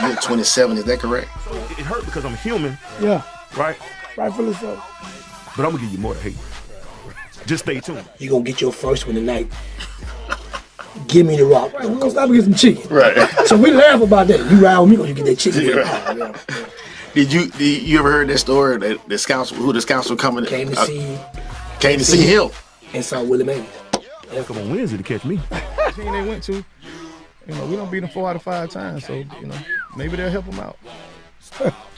You're 27, is that correct? It hurt because I'm human. Yeah. Right? Rightfully so. But I'm gonna give you more to hate. Just stay tuned. You gonna get your first one tonight. Give me the rock. Right, we're gonna stop and get some chicken. Right. So we laugh about that. You ride with me, gonna get that chicken. Yeah. Yeah. Did you ever heard that story that the scouts were coming Came to see him and saw Willie Mays. Come on Wednesday to catch me. The team they went to, we don't beat them 4 out of 5 times, so maybe they'll help them out.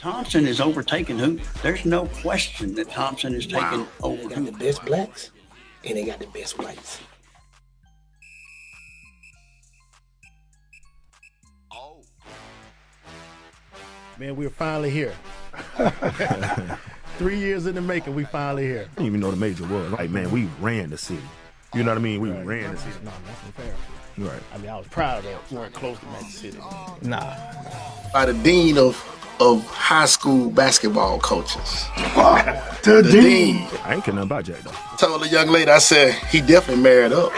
Thompson is overtaking who? There's no question that Thompson is taking over They got who? the best blacks and they got the best whites. Man, we're finally here. 3 years in the making, we finally here. I didn't even know the major was. Like, man, we ran the city. You know what I mean? We ran the city. No, that's unfair. Right. I mean, I was proud that we weren't close to Magic City. Nah. by the dean of high school basketball coaches. The dean. I ain't care nothing about Jack, though. Told the young lady, I said, he definitely married up.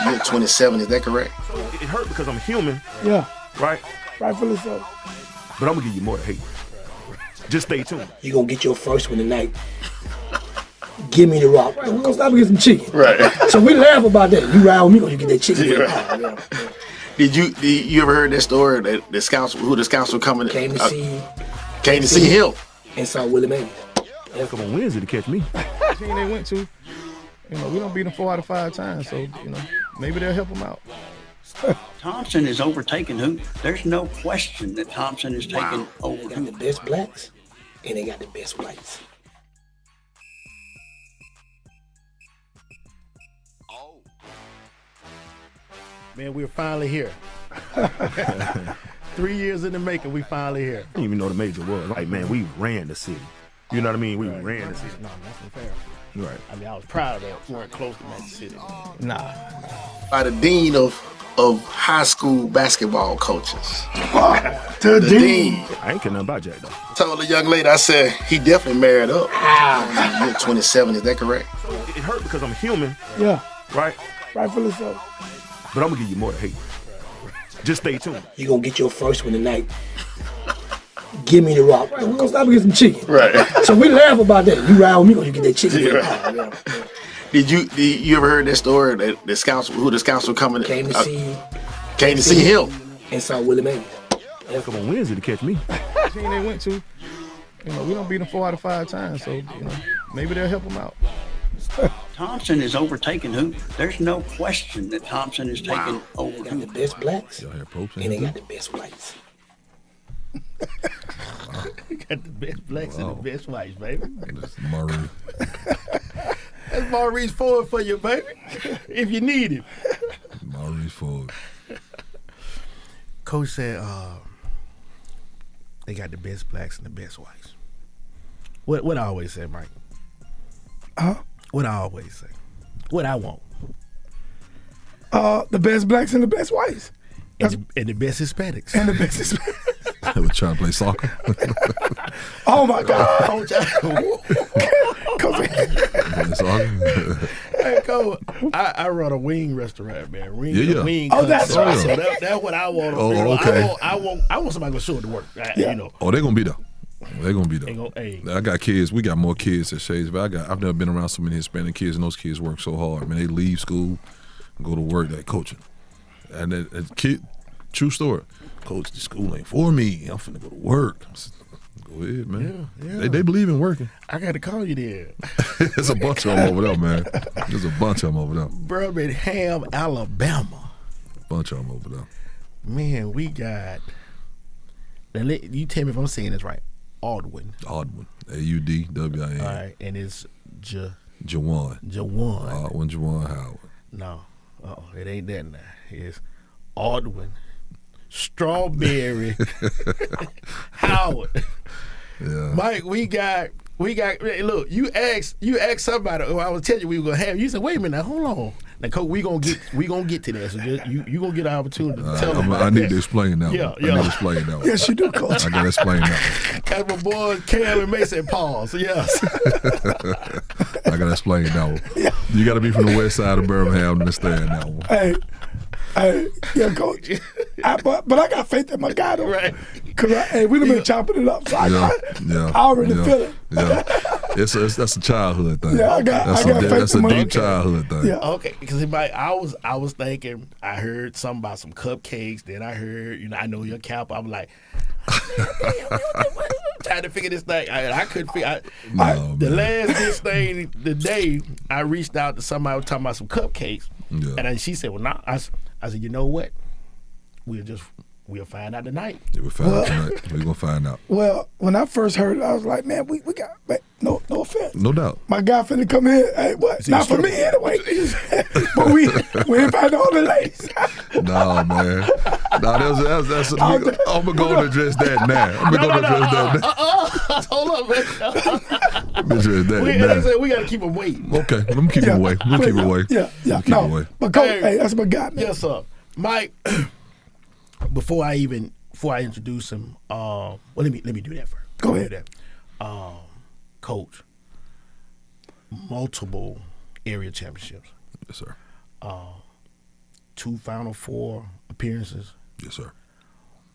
You're 27, is that correct? It hurt because I'm human. Yeah. Right? Rightfully so. But I'm gonna give you more to hate. Just stay tuned. You gonna get your first one tonight. Give me the rock. Right, we're gonna stop and get some chicken. Right. So we laugh about that. You ride with me, gonna get that chicken. Yeah. Did you ever heard that story that the scouts were coming? Came to see him and saw Willie Mays. Come on Wednesday to catch me. The team they went to, we don't beat them 4 out of 5 times, so maybe they'll help them out. Thompson is overtaking who? There's no question that Thompson is taking over They got who? the best blacks and they got the best whites. Man, we're finally here. 3 years in the making, we finally here. I didn't even know the major was. Like, man, we ran the city. You know what I mean? We ran the city. No, that's unfair. Right. I mean, I was proud that we weren't close to Magic City. Nah. by the dean of high school basketball coaches. The dean. I ain't care nothing about Jack, though. Told the young lady, I said, he definitely married up. You're 27, is that correct? It hurt because I'm human. Yeah. Right? Rightfully so. But I'm gonna give you more to hate. Just stay tuned. You gonna get your first one tonight. Give me the rock. Right, we're gonna stop and get some chicken. Right. So we laugh about that. You ride with me, gonna get that chicken. Yeah. Did you ever heard that story that the scouts were coming? Came to see him and saw Willie Mays. Come on Wednesday to catch me. The team they went to, we don't beat them 4 out of 5 times, so maybe they'll help them out. Thompson is overtaking who? There's no question that Thompson is taking over They got who? the best blacks Y'all have propane? and they got the best whites. We got the best blacks and the best whites, baby. That's Maurice. That's Maurice Ford for you, baby. If you need him. Maurice Ford. Coach said they got the best blacks and the best whites. What I always say, Mike? What I always say. What I want. The best blacks and the best whites. And the best Hispanics. And the best Hispanics. They were trying to play soccer. Oh my God. Coach, Play soccer. hey, Coach, I run a wing restaurant, man. Yeah. Wing Oh, that's cuts. right. So that's what I want. Oh, okay. I want somebody to show it to work. Oh, they're gonna be there. They're gonna be They there. go, hey. I got kids. We got more kids at Shays, but I've never been around so many Hispanic kids, and those kids work so hard. Man, they leave school, go to work, they coaching. And that kid, true story. Coach, the school ain't for me. I'm finna go to work. I said, go ahead, man. Yeah. They believe in working. I got to call you there. There's a bunch of them over there, man. There's a bunch of them over there. Birmingham, Alabama. Bunch of them over there. Man, we got. Now, you tell me if I'm saying this right. Audwin. Audwin. A-U-D-W-I-N. All right, and it's Jawan. Jawan. Jawan Howard. No, it ain't that now. It's Audwin. Strawberry Howard. Yeah. Mike, we got. Look, you asked somebody. Oh, I was telling you we were gonna have. You said, wait a minute, now, hold on. Now, Coach, we gonna get to that. So just, you gonna get an opportunity to tell them. I need to explain that Yeah, one. yeah. I need to explain that one. Yes, you do, Coach. I gotta explain that As my boys Cam and Mason pause. Yes. one. I gotta explain that one. You gotta be from the west side of Birmingham to understand that one. Hey, yeah, Coach. but I got faith in my guy though. Right. Cause we done been chopping it up. So I already feel it. Yeah. That's a childhood thing. Yeah, I got faith that's a in my deep childhood thing. Yeah. Okay, because I was thinking, I heard something about some cupcakes. Then I heard, I know you're a Kappa. I'm like, trying to figure this thing. I couldn't figure. The last this thing, the day I reached out to somebody was talking about some cupcakes, and she said, "Well, nah." I said, "You know what? We'll find out tonight." Yeah, we'll find out tonight. We're gonna find out. Well, when I first heard it, I was like, man, we got no offense. No doubt. My guy finna come here. Hey, what? Not for me anyway. But we invite all the ladies. No, man. No, that's I'm gonna go and address that now. I'm gonna address that now. Hold up, man. Address that They now. said we gotta keep them waiting. Okay, let me keep it away. We'll keep it away. Yeah. We'll keep it away. But Coach, hey, that's my guy, man. Yes, sir. Mike, before I introduce him, well, let me do that first. Go ahead. Coach, multiple area championships, Yes, sir. 2 Final Four appearances, Yes, sir.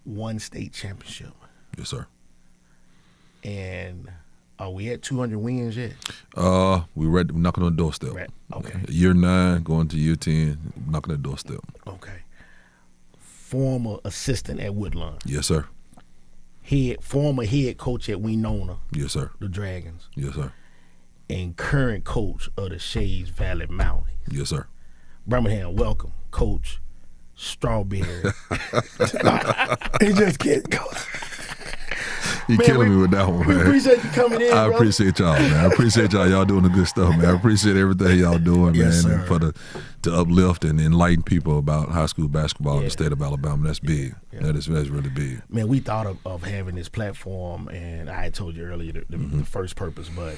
1 state championship, Yes, sir. and are we at 200 wins yet? We're knocking on the doorstep. Right. Okay. Year 9, going to year 10, knocking on the doorstep. Okay. Former assistant at Woodlawn. Yes, sir. Former head coach at Winona, Yes, sir. the Dragons, Yes, sir. and current coach of the Shays Valley Mounties. Yes, sir. Birmingham, welcome, Coach Strawberry. He just kidding, Coach. You killing me with that one, We man. appreciate you coming in, I brother. appreciate y'all, man. I appreciate y'all. Y'all doing the good stuff, man. I appreciate everything y'all doing, Yes, man. sir. And to uplift and enlighten people about high school basketball in Yeah. the state of Alabama. That's big. Yeah. That's really big. Man, we thought of having this platform, and I had told you earlier the first purpose, but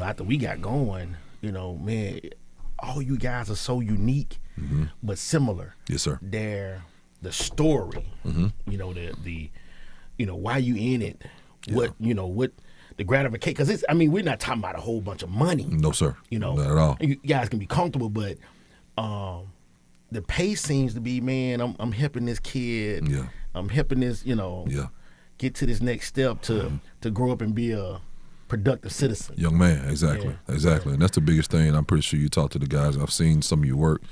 after we got going, man, all you guys are so unique, but similar. Yes, sir. The story, the why you in it, what the gratification, because we're not talking about a whole bunch of money. No, sir. Not at all. You guys can be comfortable, but the pace seems to be, man, I'm helping this kid. Yeah. I'm helping this, Yeah. get to this next step to grow up and be a productive citizen. Young man, exactly. Yeah. Exactly. And that's the biggest thing. I'm pretty sure you talk to the guys. I've seen some of your work.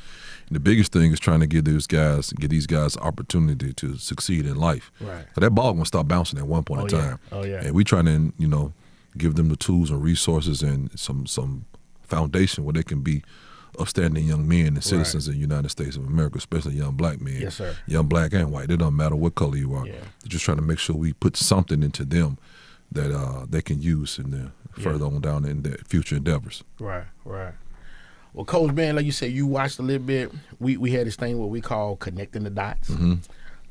And the biggest thing is trying to give these guys opportunity to succeed in life. Right. So that ball gonna start bouncing at one point in time. Oh, yeah. And we trying to, give them the tools and resources and some foundation where they can be upstanding young men and citizens in the United States of America, especially young black men. Yes, sir. Young black and white. It doesn't matter what color you are. Yeah. They're just trying to make sure we put something into them that they can use in their further on down in their future endeavors. Right. Well, Coach, man, like you said, you watched a little bit. We had this thing what we call connecting the dots.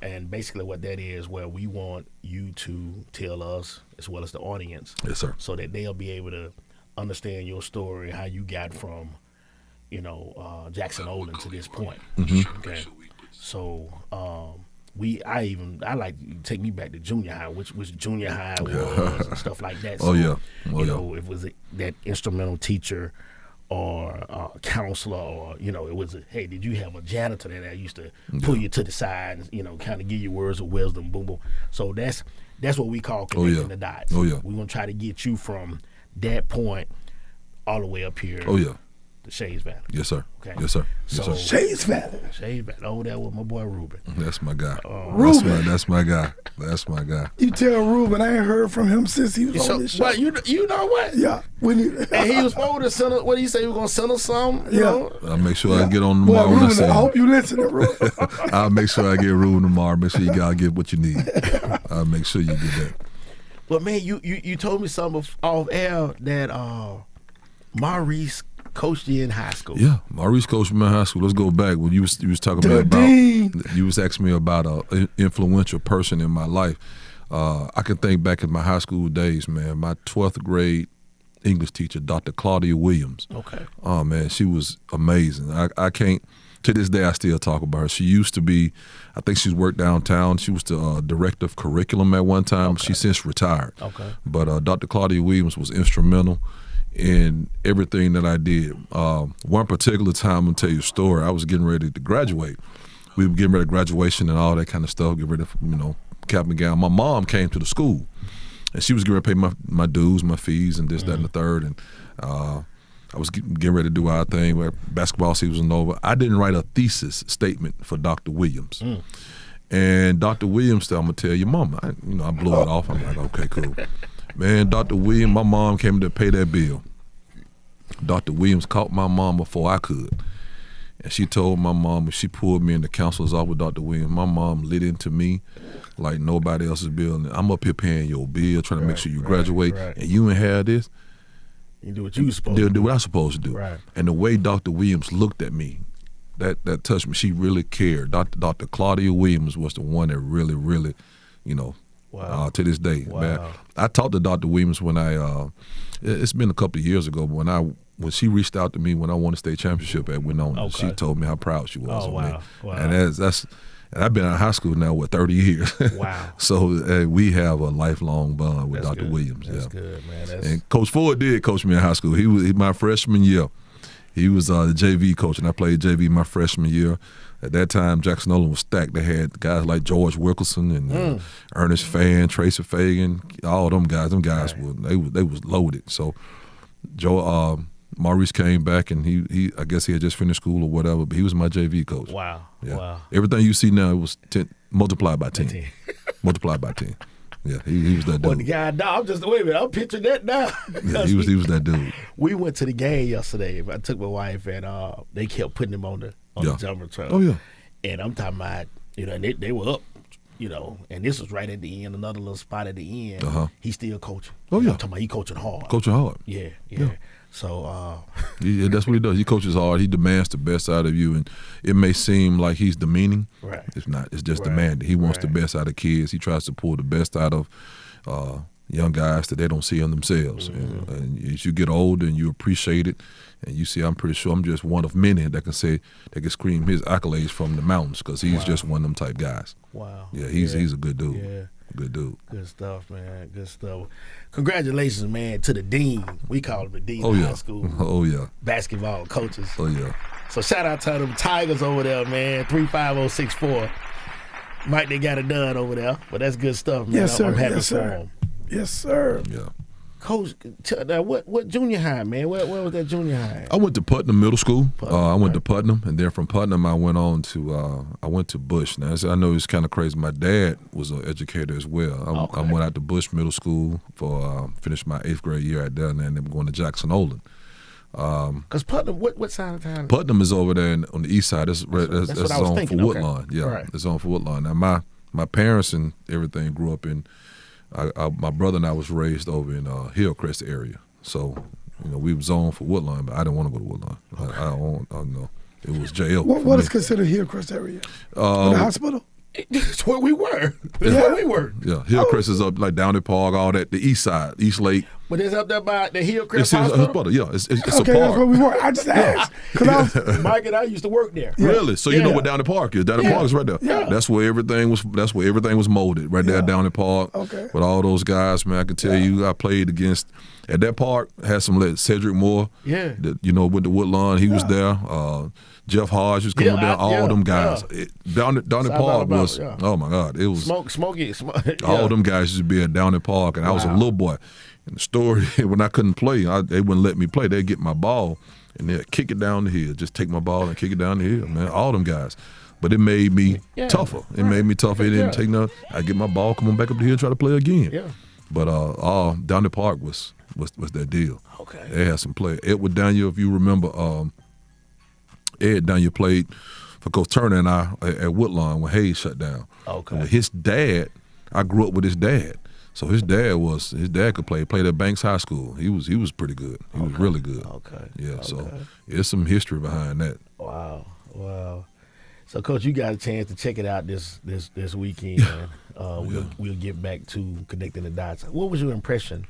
And basically what that is, where we want you to tell us, as well as the audience, Yes, sir. so that they'll be able to understand your story, how you got from, Jackson Olin to this point. Okay. So I like to take me back to junior high, which junior high was and stuff like that. So, if it was that instrumental teacher or counselor, or it was hey, did you have a janitor that used to pull you to the side and kind of give you words of wisdom, boom boom. So that's what we call connecting the dots. Oh, yeah. We're gonna try to get you from that point all the way up here. Oh, yeah. The Shays Valley. Yes, sir. Okay. Yes, sir. So Yes, sir. Shays Valley. Shays Valley. Over there with my boy Ruben. That's my guy. Ruben. That's my guy. That's my guy. You tell Ruben I ain't heard from him since he was on this show. But you know what? Yeah. And he was supposed to send us, what did he say? He was going to send us some? You know? I'll make sure I get on Boy, tomorrow. when I Ruben, see I him. hope you listen to Ruben. I'll make sure I get Ruben tomorrow. Make sure you gotta get what you need. I'll make sure you get that. But man, you told me something off air that Maurice coached you in high school. Yeah, Maurice coached me in high school. Let's go back when you was talking The about dean. you was asking me about an influential person in my life. I can think back in my high school days, man. My 12th grade English teacher, Dr. Claudia Williams. Okay. Oh man, she was amazing. I can't. To this day, I still talk about her. She used to be, I think she's worked downtown. She was the director of curriculum at one time. Okay. She's since retired. Okay. But Dr. Claudia Williams was instrumental in everything that I did. One particular time, I'm going to tell you a story. I was getting ready to graduate we were getting ready to graduation and all that kind of stuff, get ready to, cap and gown. My mom came to the school, and she was getting ready to pay my dues, my fees, and this, that, and the third. And I was getting ready to do our thing where basketball season was over. I didn't write a thesis statement for Dr. Williams. And Dr. Williams said, I'm going to tell your mama. I blew it off. I'm like, okay, cool. Man, Dr. Williams, my mom came to pay that bill. Dr. Williams caught my mom before I could. And she told my mom, when she pulled me in the counselor's office with Dr. Williams, my mom lit into me like nobody else's bill. And I'm up here paying your bill, trying to make sure you graduate, and you ain't have this. You do what you supposed to do. Do what I'm supposed to do. Right. And the way Dr. Williams looked at me, that touched me. She really cared. Dr. Claudia Williams was the one that really, really, to this day. Wow. Man, I talked to Dr. Williams when it's been a couple of years ago, but when she reached out to me when I won the state championship at Winona, she told me how proud she was of me. Wow. And and I've been out of high school now, 30 years. Wow. So we have a lifelong bond with Dr. Good. Williams. That's good, man. And Coach Ford did coach me in high school. He was my freshman year. He was the JV coach, and I played JV my freshman year. At that time, Jackson Olin was stacked. They had guys like George Wilkerson and Ernest Fan, Tracy Fagan, all them guys. Them guys they was loaded. So Maurice came back, and he I guess he had just finished school or whatever, but he was my JV coach. Wow. Yeah. Wow. Everything you see now was multiplied by 10. Multiplied by 10. Yeah, he was that dude. Well, the guy, wait a minute, I'm picturing that now. Yeah, he was that dude. We went to the game yesterday. I took my wife, and they kept putting him on the jumbotron. Oh, yeah. And I'm talking about, and they were up, and this was right at the end, another little spot at the end. He's still coaching. Oh, yeah. I'm talking about he coaching hard. Coaching hard. Yeah. So yeah, that's what he does. He coaches hard. He demands the best out of you, and it may seem like he's demeaning. Right. It's not. It's just demanding. He wants the best out of kids. He tries to pull the best out of young guys that they don't see in themselves. And as you get older and you appreciate it, and you see, I'm pretty sure I'm just one of many that can scream his accolades from the mountains, because he's just one of them type guys. Wow. Yeah, he's a good dude. Yeah. Good dude. Good stuff, man. Good stuff. Congratulations, man, to the dean. We call him the dean Oh of yeah. high school. Oh yeah. Basketball coaches. Oh yeah. So shout out to them Tigers over there, man. 35064. Mike, they got it done over there. But that's good stuff, man. Yes, sir. I'm happy Yes, for sir. them. Yes, sir. Yeah. Coach, what junior high, man? Where was that junior high? I went to Putnam Middle School. I went right. to Putnam, and then from Putnam I went on to Bush. Now I know it's kind of crazy. My dad was an educator as well. I went out to Bush Middle School for finished my 8th grade year at there, and then I'm going to Jackson Olin. Because Putnam, what side of town? Putnam is over there on the east side. That's what I was on thinking. for Okay. Woodlawn. Yeah, Right. it's on for Woodlawn. Now my parents and everything grew up in. My brother and I was raised over in Hillcrest area, so we was on for Woodlawn, but I didn't want to go to Woodlawn. I don't know. It was jail. What is considered Hillcrest area? The hospital? That's where we were. That's where we were. Yeah, Hillcrest is up like down at Park, all that. The east side, East Lake. But it's up there by the Hillcrest It's Hospital. yeah, it's Okay, a that's park. where we were. I just asked. Mike and I used to work there. Really? So you know Yeah. what Down the Park is? Down the Park is right there. Yeah. That's where everything was molded. Right there down the Park. Okay. With all those guys, man, I can tell you, I played against at that park. Had some like Cedric Moore. Yeah. That went to Woodlawn. He was there. Jeff Hodge was coming down. All them guys. Down the South Park Alabama, was. yeah. Oh my God! It was. Smokey. All them guys used to be at Downey Park, and I was a little boy. And the story, when I couldn't play, they wouldn't let me play. They'd get my ball, and they'd kick it down the hill. Just take my ball and kick it down the hill, man. All them guys. But it made me tougher. It made me tougher. It didn't take nothing. I get my ball, come on back up the hill, and try to play again. Yeah. But Downey Park was that deal. Okay. They had some play. Edward Daniel, if you remember, Ed Daniel played for Coach Turner and I at Woodlawn when Hayes shut down. Okay. And with his dad, I grew up with his dad. So his dad could play. He played at Banks High School. He was pretty good. He was really good. Okay. Yeah. So there's some history behind that. Wow. So, Coach, you got a chance to check it out this weekend. We'll get back to connecting the dots. What was your impression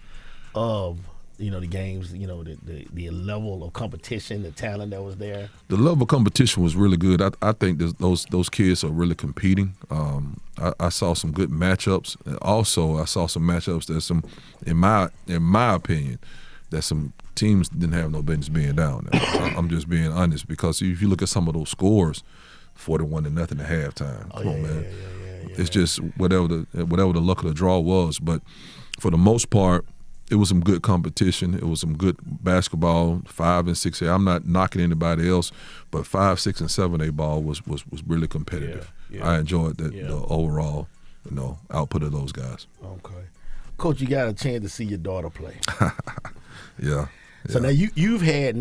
of the games? The level of competition, the talent that was there. The level of competition was really good. I think those kids are really competing. I saw some good matchups. Also, I saw some matchups that in my opinion, that some teams didn't have no business being down there. I'm just being honest, because if you look at some of those scores, 41-0 at halftime. Come on, man. Yeah. It's just whatever the luck of the draw was. But for the most part, it was some good competition. It was some good basketball, 5 and 6A. I'm not knocking anybody else, but 5, 6, and 7A ball was really competitive. Yeah. I enjoyed the overall, output of those guys. Okay. Coach, you got a chance to see your daughter play. Yeah. So now you've had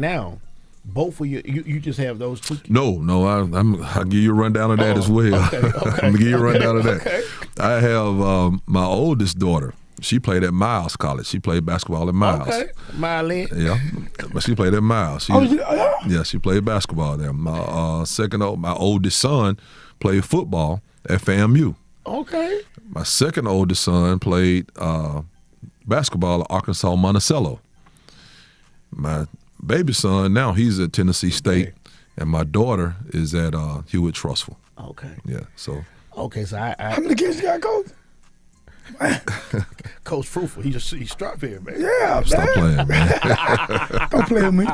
both of you just have those two? No, I'll give you a rundown of that as well. Okay. I'm going to give you a rundown of that. Okay. I have my oldest daughter. She played at Miles College. She played basketball at Miles. Okay. Miles. Yeah, but she played at Miles. She played basketball there. My oldest son played football at FAMU. Okay. My second oldest son played basketball at Arkansas Monticello. My baby son, now he's at Tennessee State, and my daughter is at Hewitt Trustful. Okay. Yeah, so. Okay, so I How many kids you got, Coach? Coach Fruitful, he's strawberry, man. Yeah, Stop playing, man. Don't play with me.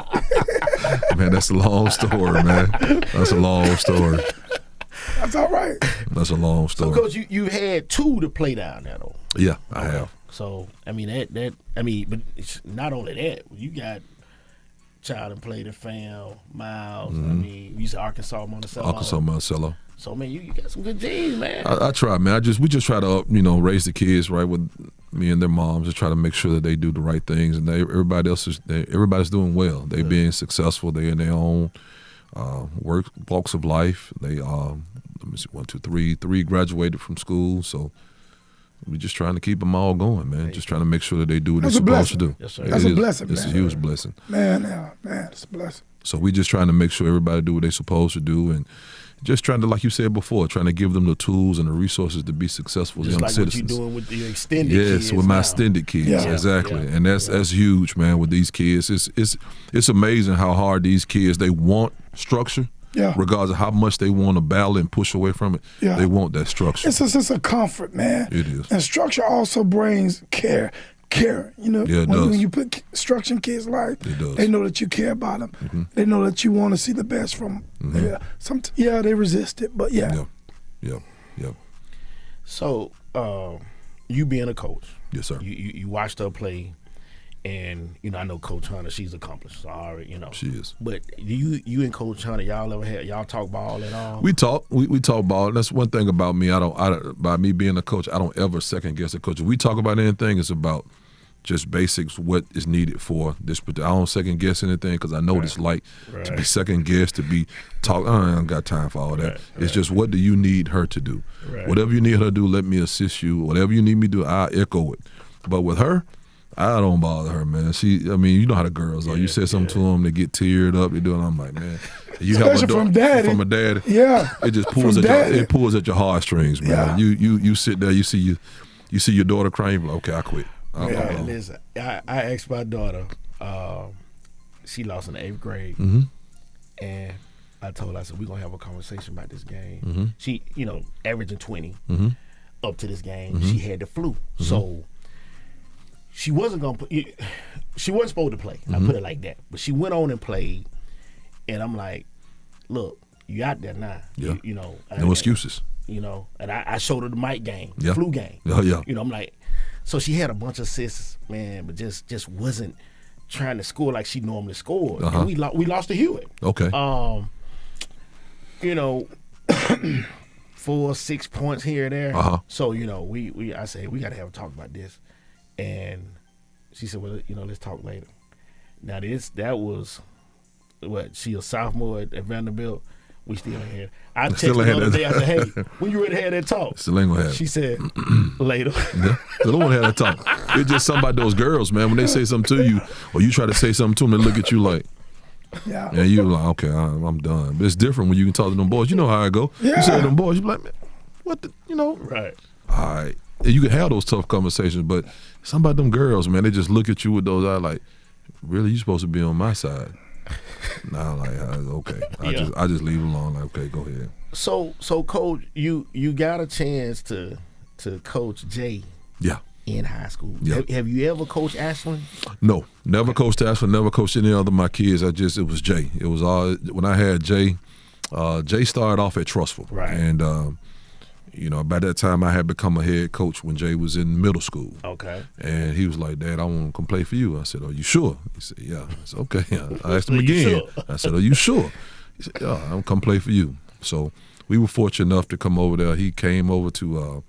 Man, that's a long story, man. That's a long story. That's all right. That's a long story. So, Coach, you had two to play down there, though. Yeah, I have. So, I mean, but it's not only that. You got child and played at FAM, Miles. I mean, you said Arkansas Monticello. Arkansas Monticello. So, man, you got some good genes, man. I try, man. We just try to, raise the kids right with me and their moms. Just try to make sure that they do the right things, and everybody's doing well. They being successful. They in their own walks of life. They let me see, 1, 2, 3. 3 graduated from school, so we're just trying to keep them all going, man. Just trying to make sure that they do what they're supposed to do. Yes, sir. That's a blessing, It's a man. huge blessing. Man, it's a blessing. So we just trying to make sure everybody do what they're supposed to do, and just trying to, like you said before, trying to give them the tools and the resources to be successful Just young like citizens. what you're doing with your extended kids. Yes, with my now. extended kids, Yeah. exactly, Yeah. and that's huge, man. With these kids, it's amazing how hard these kids, they want structure, regardless of how much they want to battle and push away from it. Yeah. They want that structure. It's a comfort, man. It is. And structure also brings care, Yeah, it does. when you put structure in kids' life, It does. they know that you care about them. They know that you want to see the best from them. Yeah, they resist it, but yeah. Yep. So, you being a coach, Yes, sir. you watched her play, and I know Coach Hunter, she's accomplished. So I already, She is. But you and Coach Hunter, y'all talk ball at all? We talk ball. That's one thing about me. By me being a coach, I don't ever second guess a coach. If we talk about anything, it's about just basics, what is needed for this. I don't second guess anything because I know what it's like to be second guessed, to be talk. I don't got time for all that. It's just, what do you need her to do? Right. Whatever you need her to do, let me assist you. Whatever you need me to do, I'll echo it. But with her, I don't bother her, man. You know how the girls are. You say something to them, they get teared up. They do it. I'm like, man. You have Especially from daddy. From a daddy. Yeah. It just pulls From at your heartstrings, man. Yeah. You sit there, you see your daughter crying. You're like, okay, I quit. Listen, I asked my daughter. She lost in the 8th grade, and I told her, I said, we're gonna have a conversation about this game. She, averaging 20 up to this game. She had the flu, so she wasn't she wasn't supposed to play. I put it like that, but she went on and played, and I'm like, look, you out there now. Yeah. No excuses. And I showed her the mic game, Yeah. flu game. Yeah. I'm like. So she had a bunch of assists, man, but just wasn't trying to score like she normally scored. And we lost to Hewitt. Okay. 4, 6 points here or there. So I said, we got to have a talk about this, and she said, well, let's talk later. Now that was what, she a sophomore at Vanderbilt. We still ain't had. I texted her the other day. I said, "Hey, when you ready to have that talk?" Still ain't gonna have it. She said, "Later." Yeah. They don't want to have that talk. It's just something about those girls, man. When they say something to you, or you try to say something to them, they look at you like, and you're like, okay, I'm done. But it's different when you can talk to them boys. You know how I go. Yeah. You say to them boys, you be like, man, what the, Right. All right. And you can have those tough conversations, but something about them girls, man, they just look at you with those eyes like, really, you supposed to be on my side. Nah, like, okay. I just leave it alone. Like, okay, go ahead. So Coach, you got a chance to coach Jay. Yeah. In high school. Yeah. Have you ever coached Ashland? No, never coached Ashland. Never coached any other of my kids. It was Jay. It was all when I had Jay. Jay started off at Trustful. Right. And, by that time I had become a head coach when Jay was in middle school. Okay. And he was like, Dad, I want to come play for you. I said, are you sure? He said, yeah. I said, okay. I asked him Are you again. sure? I said, are you sure? He said, yeah, I'm going to come play for you. So we were fortunate enough to come over there. He came over to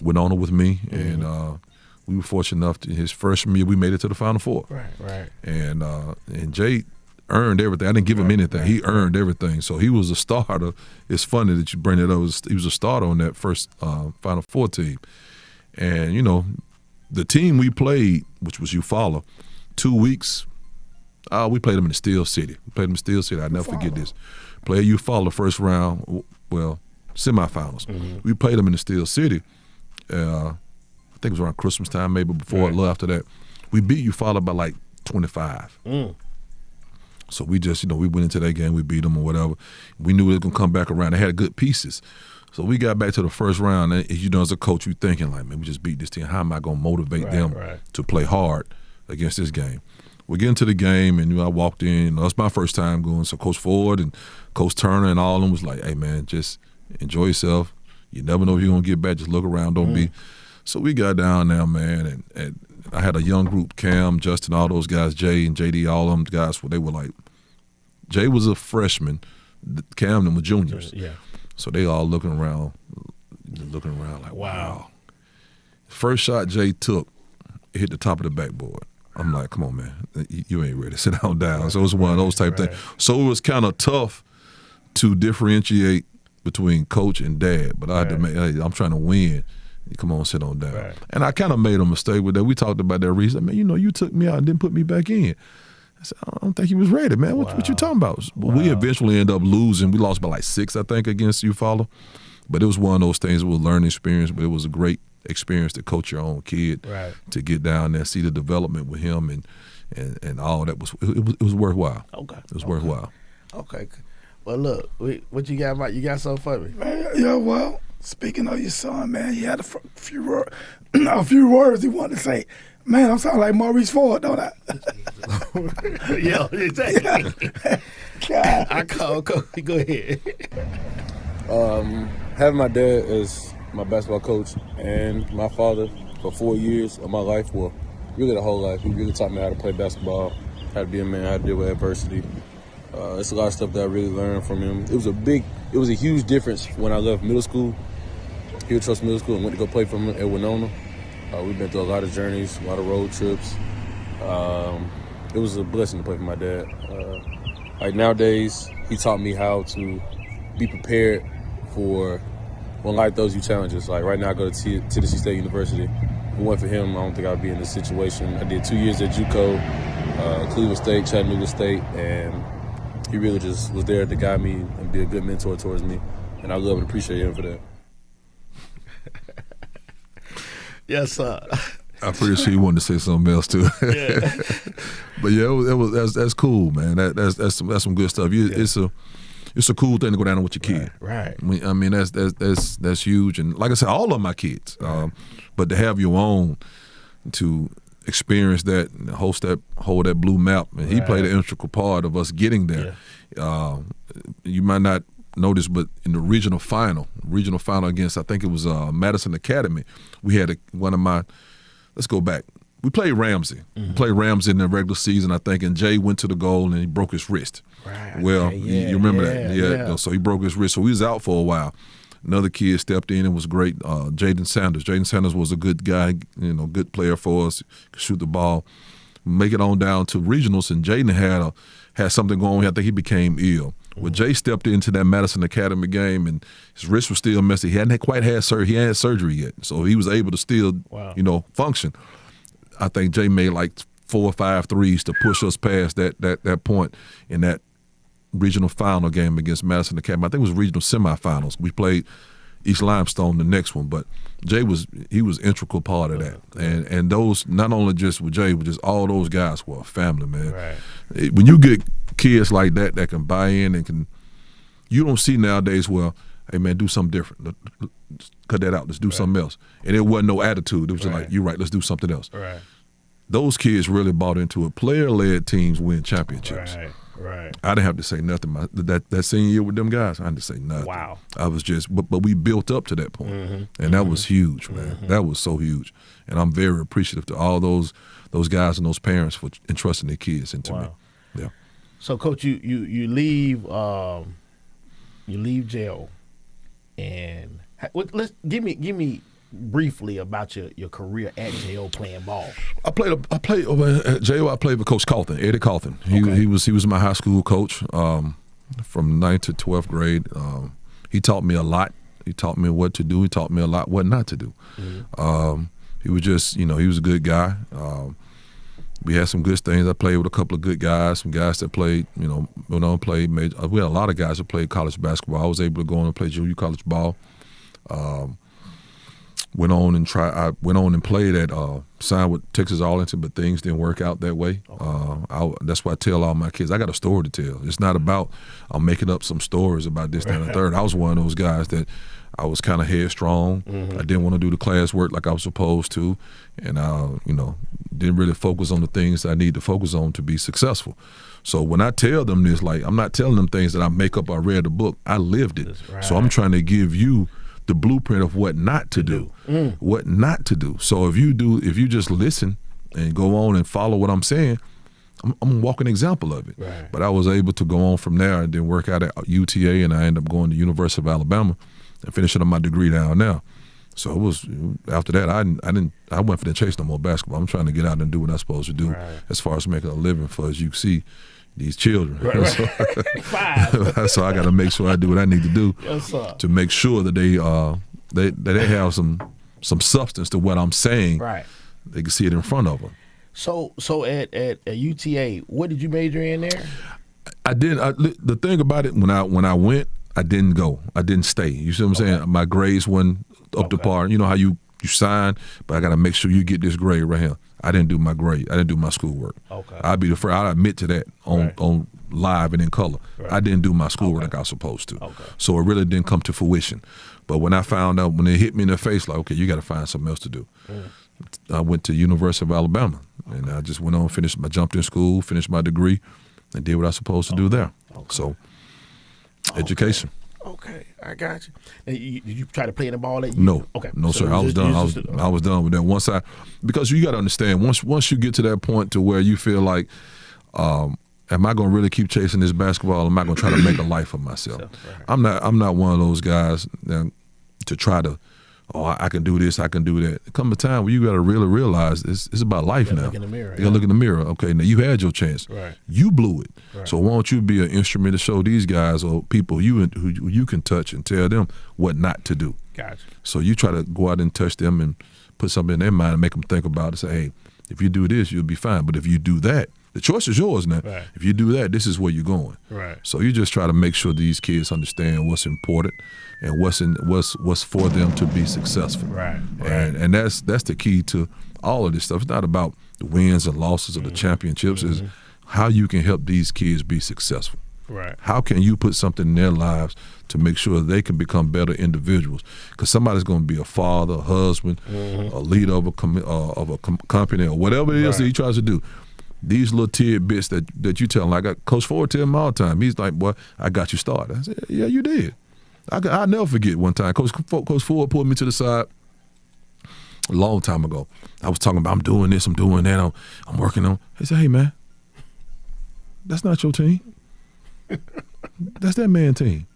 Winona with me, and we were fortunate enough to his freshman year we made it to the Final Four. Right. And Jay earned everything. I didn't give him anything. He earned everything. So he was a starter. It's funny that you bring it up. He was a starter on that first Final Four team. And, the team we played, which was Eufaula, 2 weeks, we played them in the Steel City. I'll never forget this. Played Eufaula first round, semifinals. We played them in the Steel City. I think it was around Christmas time, maybe before or a little after that. We beat Eufaula by like 25. So we just, we went into that game, we beat them or whatever. We knew they were going to come back around. They had good pieces. So we got back to the first round, and as a coach, you're thinking like, man, we just beat this team. How am I going to motivate them to play hard against this game? We get into the game, and I walked in. That's my first time going. So Coach Ford and Coach Turner and all of them was like, hey, man, just enjoy yourself. You never know if you're going to get back. Just look around. Don't be. So we got down there, man, and I had a young group, Cam, Justin, all those guys, Jay and JD, all of them guys, they were like, Jay was a freshman, Cam and them were juniors. Yeah. So they all looking around like, wow. First shot Jay took, it hit the top of the backboard. I'm like, come on, man, you ain't ready. Sit down. So it was one of those type things. So it was kind of tough to differentiate between coach and dad, but I had to make, hey, I'm trying to win. Come on, sit on down. Right. And I kind of made a mistake with that. We talked about that reason. Man, you took me out and didn't put me back in. I said, I don't think he was ready, man. What you talking about? Wow. We eventually ended up losing. We lost by like 6, I think, against Eufaula. But it was one of those things. It was a learning experience, but it was a great experience to coach your own kid, to get down there, see the development with him, and all that. It was worthwhile. Okay. It was worthwhile. Okay. Well, look, what you got, Mike? You got something for me? Man, yeah, well, speaking of your son, man, he had a few words he wanted to say. Man, I'm sounding like Maurice Ford, don't I? Yeah, exactly. God. I call. Go ahead. Having my dad as my basketball coach and my father for 4 years of my life, well, really the whole life. He really taught me how to play basketball, how to be a man, how to deal with adversity. It's a lot of stuff that I really learned from him. It was a huge difference when I left middle school, here at Trust Middle School, and went to go play for him at Winona. We've been through a lot of journeys, a lot of road trips. It was a blessing to play for my dad. Like nowadays, he taught me how to be prepared for when life throws you challenges. Like right now, I go to Tennessee State University. If it weren't for him, I don't think I'd be in this situation. I did 2 years at JUCO, Cleveland State, Chattanooga State, and he really just was there to guide me and be a good mentor towards me. And I love and appreciate him for that. Yes, sir. I'm pretty sure you wanted to say something else too. Yeah. But yeah, that's cool, man. That's some good stuff. It's a cool thing to go down with your kid. Right. I mean that's huge. And like I said, all of my kids. But to have your own, to experience that and hold that blue map, and he played an integral part of us getting there. Yeah. You might not notice, but in the regional final against, I think it was Madison Academy, we had let's go back. We played Ramsey. We played Ramsey in the regular season, I think, and Jay went to the goal and he broke his wrist. Right. Well, you remember that. Yeah. So he broke his wrist. So he was out for a while. Another kid stepped in and was great, Jaden Sanders. Jaden Sanders was a good guy, good player for us, could shoot the ball. Make it on down to regionals, and Jaden had something going on. I think he became ill. Well, Jay stepped into that Madison Academy game, and his wrist was still messy. He hadn't quite had surgery. He hadn't had surgery yet, so he was able to still, function. I think Jay made like 4 or 5 threes to push us past that point in that regional final game against Madison Academy. I think it was regional semifinals. We played East Limestone the next one, but Jay was integral part of that. And those, not only just with Jay, but just all those guys were a family, man. Right. When you get kids like that can buy in and you don't see nowadays, well, hey man, do something different. Cut that out. Let's do something else. And it wasn't no attitude. It was just like, you're right, let's do something else. Right. Those kids really bought into it. Player-led teams win championships. Right. I didn't have to say nothing. That senior year with them guys, I didn't say nothing. Wow. I was just, but we built up to that point, and that was huge, man. That was so huge, and I'm very appreciative to all those guys and those parents for entrusting their kids into me. Yeah. So, Coach, you leave jail, and let's give me briefly about your career at jail playing ball. I played over at jail. I played with Coach Cawthon, Eddie Cawthon. He was my high school coach from 9th to 12th grade. He taught me a lot. He taught me what to do. He taught me a lot what not to do. He was just, he was a good guy. We had some good things. I played with a couple of good guys, some guys that played, played major. We had a lot of guys that played college basketball. I was able to go on and play junior college ball. Went on and played at signed with Texas Arlington, but things didn't work out that way. That's why I tell all my kids, I got a story to tell. It's not about I'm making up some stories about this, that, and the third. I was one of those guys that I was kind of headstrong. I didn't want to do the class work like I was supposed to, and didn't really focus on the things I need to focus on to be successful. So when I tell them this, like, I'm not telling them things that I make up. I read the book. I lived it. Right. So I'm trying to give you the blueprint of what not to do, what not to do. So if you just listen and go on and follow what I'm saying, I'm a walking example of it. Right. But I was able to go on from there and then work out at UTA, and I ended up going to University of Alabama and finishing up my degree down there. So it was after that I went for the chase no more basketball. I'm trying to get out and do what I'm supposed to do as far as making a living for, as you see, these children. Right. So I got to make sure I do what I need to do to make sure that they have some substance to what I'm saying. Right. They can see it in front of them. So at UTA, what did you major in there? I did. The thing about it, when I went, I didn't go. I didn't stay. You see what I'm saying? My grades wasn't up to par. You know how you sign, but I got to make sure you get this grade right here. I didn't do my grade. I didn't do my schoolwork. Okay. I'd be the first. I'd admit to that on live and in color. Right. I didn't do my schoolwork like I was supposed to. Okay. So it really didn't come to fruition. But when I found out, when it hit me in the face, like, okay, you got to find something else to do. I went to University of Alabama, and I just went on, jumped in school, finished my degree, and did what I was supposed to do there. So, education. Okay, I got you. Now, did you try to play in the ball at No. Okay. No, So sir. I was done. I was done with that. Because you got to understand, once you get to that point to where you feel like, am I going to really keep chasing this basketball? Or am I going to try to make a life of myself? Right. I'm not one of those guys to try to, I can do this, I can do that. There comes a time where you got to really realize it's about life now. Look in the mirror. You got to look in the mirror. Okay, now you had your chance. Right. You blew it. Right. So why don't you be an instrument to show these guys or people who you can touch and tell them what not to do. Gotcha. So you try to go out and touch them and put something in their mind and make them think about it. Say, hey, if you do this, you'll be fine. But if you do that, the choice is yours now. Right. If you do that, this is where you're going. Right. So you just try to make sure these kids understand what's important and what's for them to be successful. Right. And that's the key to all of this stuff. It's not about the wins and losses or the championships. It's how you can help these kids be successful. Right. How can you put something in their lives to make sure they can become better individuals? Because somebody's going to be a father, a husband, a leader of a company, or whatever it is that he tries to do. These little tidbits that you tell him, like Coach Ford tell him all the time. He's like, boy, I got you started. I said, yeah, you did. I'll never forget one time. Coach Ford pulled me to the side a long time ago. I was talking about, I'm doing this, I'm doing that, I'm working on. He said, hey, man, that's not your team. That's that man's team.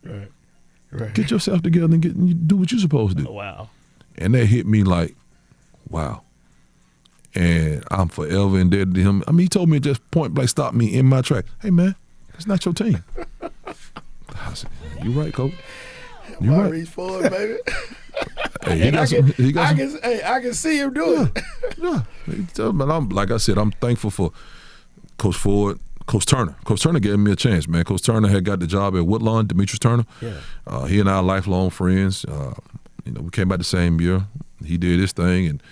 Right. Get yourself together and do what you're supposed to do. Oh, wow. And that hit me like, wow. And I'm forever indebted to him. I mean, he told me just point blank, stop me in my track. Hey, man, that's not your team. I said, you right, Coach. You right. Reach forward, baby. Hey, I can see him do it. Yeah. But like I said, I'm thankful for Coach Ford, Coach Turner. Coach Turner gave me a chance, man. Coach Turner had got the job at Woodlawn, Demetrius Turner. Yeah. He and I are lifelong friends. We came out the same year. He did his thing, and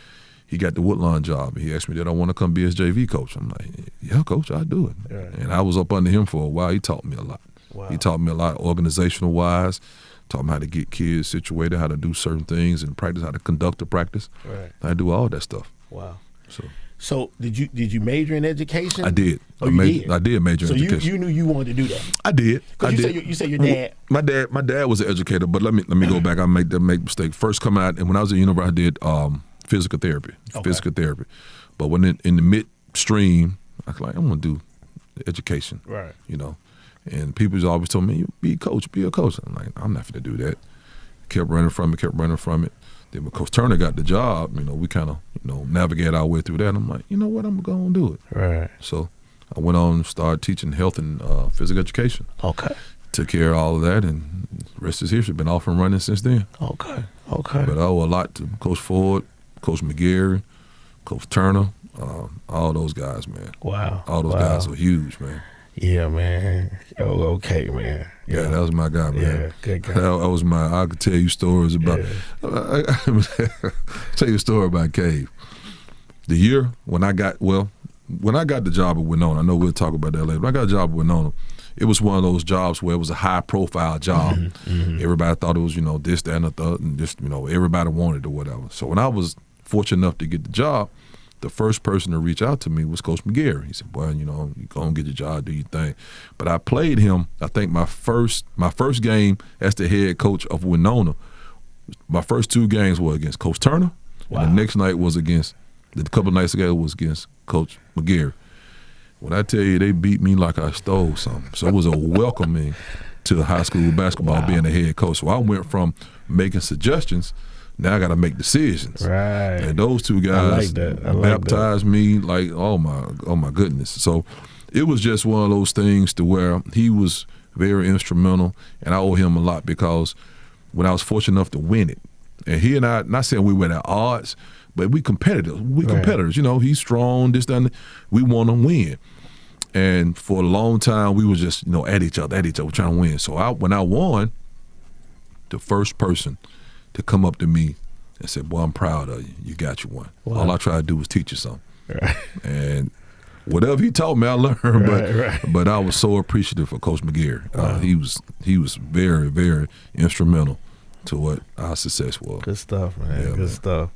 he got the Woodlawn job. He asked me, did I want to come be his JV coach? I'm like, yeah, Coach, I'll do it. Right. And I was up under him for a while. He taught me a lot. Wow. He taught me a lot organizational-wise, taught me how to get kids situated, how to do certain things and practice, how to conduct a practice. Right. I do all that stuff. Wow. So did you major in education? I did. Oh, you did? I did major So in education. you knew you wanted to do that. I did. I You did. said your dad. My dad was an educator, but let me go back. I make mistake. First coming out, and when I was at university, I did physical therapy. But when in the midstream, I was like, I'm gonna do education. Right. You know, and people always told me, be a coach. I'm like, I'm not gonna do that. Kept running from it. Then when Coach Turner got the job, you know, we kind of, you know, navigate our way through that. And I'm like, you know what, I'm going to do it. Right. So I went on and started teaching health and physical education. Okay. Took care of all of that, and the rest is history. Been off and running since then. Okay. But I owe a lot to Coach Ford, Coach McGarry, Coach Turner, all those guys, man. Wow. All those guys are huge, man. Yeah, man. Oh, okay, man. Yeah, that was my guy, man. Yeah, good guy. That was I could tell you stories about. Tell you a story about Cave. The year when I got the job at Winona, I know we'll talk about that later. When I got a job at Winona, it was one of those jobs where it was a high-profile job. Mm-hmm. Everybody thought it was, you know, this, that, and the third, and just, you know, everybody wanted it or whatever. So when I was fortunate enough to get the job, the first person to reach out to me was Coach McGarry. He said, "Boy, you know, you go and get your job, do your thing." But I played him. I think my first game as the head coach of Winona, my first 2 games were against Coach Turner, and the next night was against. A couple of nights ago was against Coach McGarry. When I tell you they beat me like I stole something, so it was a welcoming to high school basketball being a head coach. So I went from making suggestions. Now I got to make decisions. Right. And those 2 guys baptized me like, oh my goodness. So it was just one of those things to where he was very instrumental, and I owe him a lot because when I was fortunate enough to win it, and he and I, not saying we were at odds, but we competitors. You know, he's strong, this, that, and that. We want to win. And for a long time, we was just, you know, at each other, trying to win. So when I won, the first person to come up to me and said, "Boy, I'm proud of you. You got you one." Wow. All I tried to do was teach you something. Right. And whatever he taught me, I learned. But I was so appreciative of Coach McGarry. Wow. He was very, very instrumental to what our success was. Good stuff, man. Yeah, Good stuff.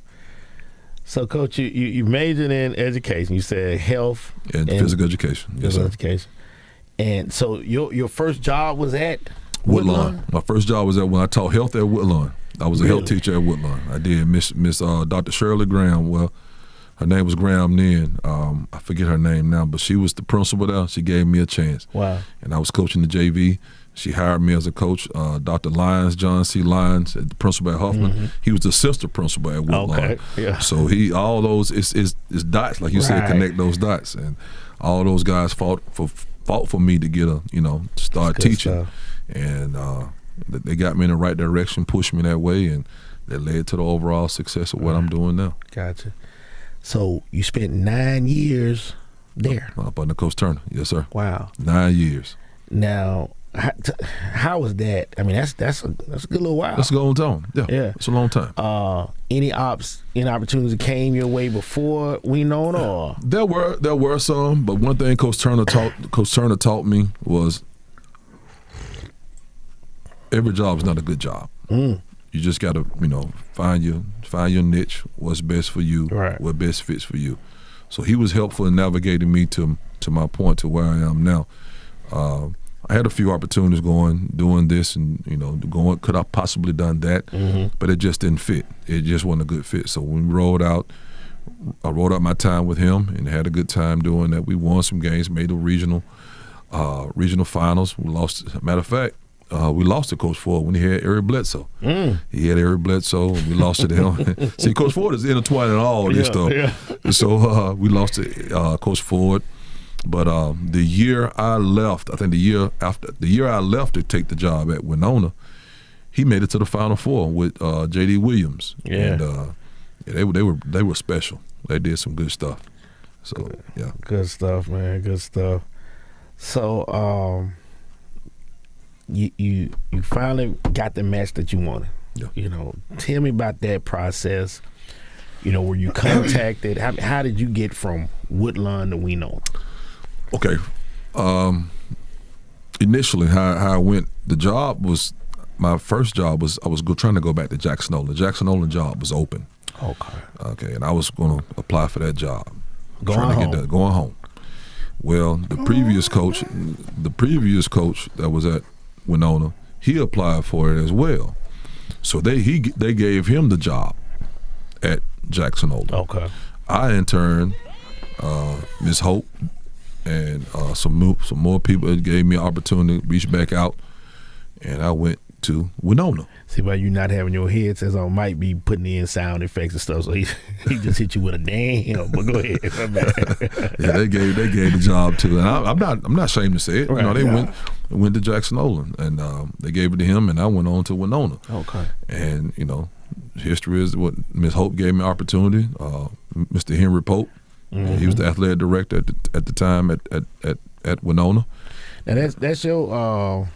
So, Coach, you majored in education. You said health and physical education. Yes, physical sir. education. And so your first job was at Woodlawn. My first job was when I taught health at Woodlawn. I was a health teacher at Woodlawn. I did. Miss Dr. Shirley Graham. Well, her name was Graham then. I forget her name now, but she was the principal there. She gave me a chance. Wow. And I was coaching the JV. She hired me as a coach. Dr. Lyons, John C. Lyons, the principal at Huffman. He was the assistant principal at Woodlawn. Okay. Yeah. So all those is dots, like you said, connect those dots, and all those guys fought for me to get start teaching, stuff. and they got me in the right direction, pushed me that way, and that led to the overall success of what I'm doing now. Gotcha. So you spent 9 years there. Up under Coach Turner, yes, sir. Wow. 9 years. Now, how was that? I mean, that's a good little while. That's a long time. Yeah. It's a long time. Any opportunities that came your way before Winona? Or? There were some, but one thing Coach Turner taught me was every job is not a good job. You just got to find your niche, what's best for you, what best fits for you. So he was helpful in navigating me to my point to where I am now. I had a few opportunities doing this, and could I possibly done that, but it just didn't fit. It just wasn't a good fit. So when we I rolled out my time with him and had a good time doing that. We won some games, made the regional finals. We lost. As a matter of fact, we lost to Coach Ford when he had Eric Bledsoe. He had Eric Bledsoe, and we lost to him. See, Coach Ford is intertwined in all this stuff. Yeah. So we lost to Coach Ford. But the year I left, I think the year I left to take the job at Winona, he made it to the Final Four with J.D. Williams. Yeah. And they were special. They did some good stuff. So yeah. Good stuff, man. Good stuff. So you finally got the match that you wanted. Yeah. Tell me about that process. Were you contacted? How did you get from Woodlawn to Winona? Okay. Initially, how I went, my first job was I was trying to go back to Jackson Olin. The Jackson Olin job was open. Okay. Okay, and I was going to apply for that job. going home. Well, the previous coach that was at Winona, he applied for it as well. So they gave him the job at Jackson Olin. Okay. I in turn, Miss Hope and some more people gave me an opportunity to reach back out, and I went to Winona. See, by you not having your headsets on, might be putting in sound effects and stuff. So he just hit you with a damn. But go ahead. Yeah, they gave the job to, and I'm not ashamed to say it. Right. They went to Jackson Olin, and they gave it to him, and I went on to Winona. Okay. And history is what Miss Hope gave me opportunity. Mr. Henry Pope, he was the athletic director at the time at Winona. Now that's your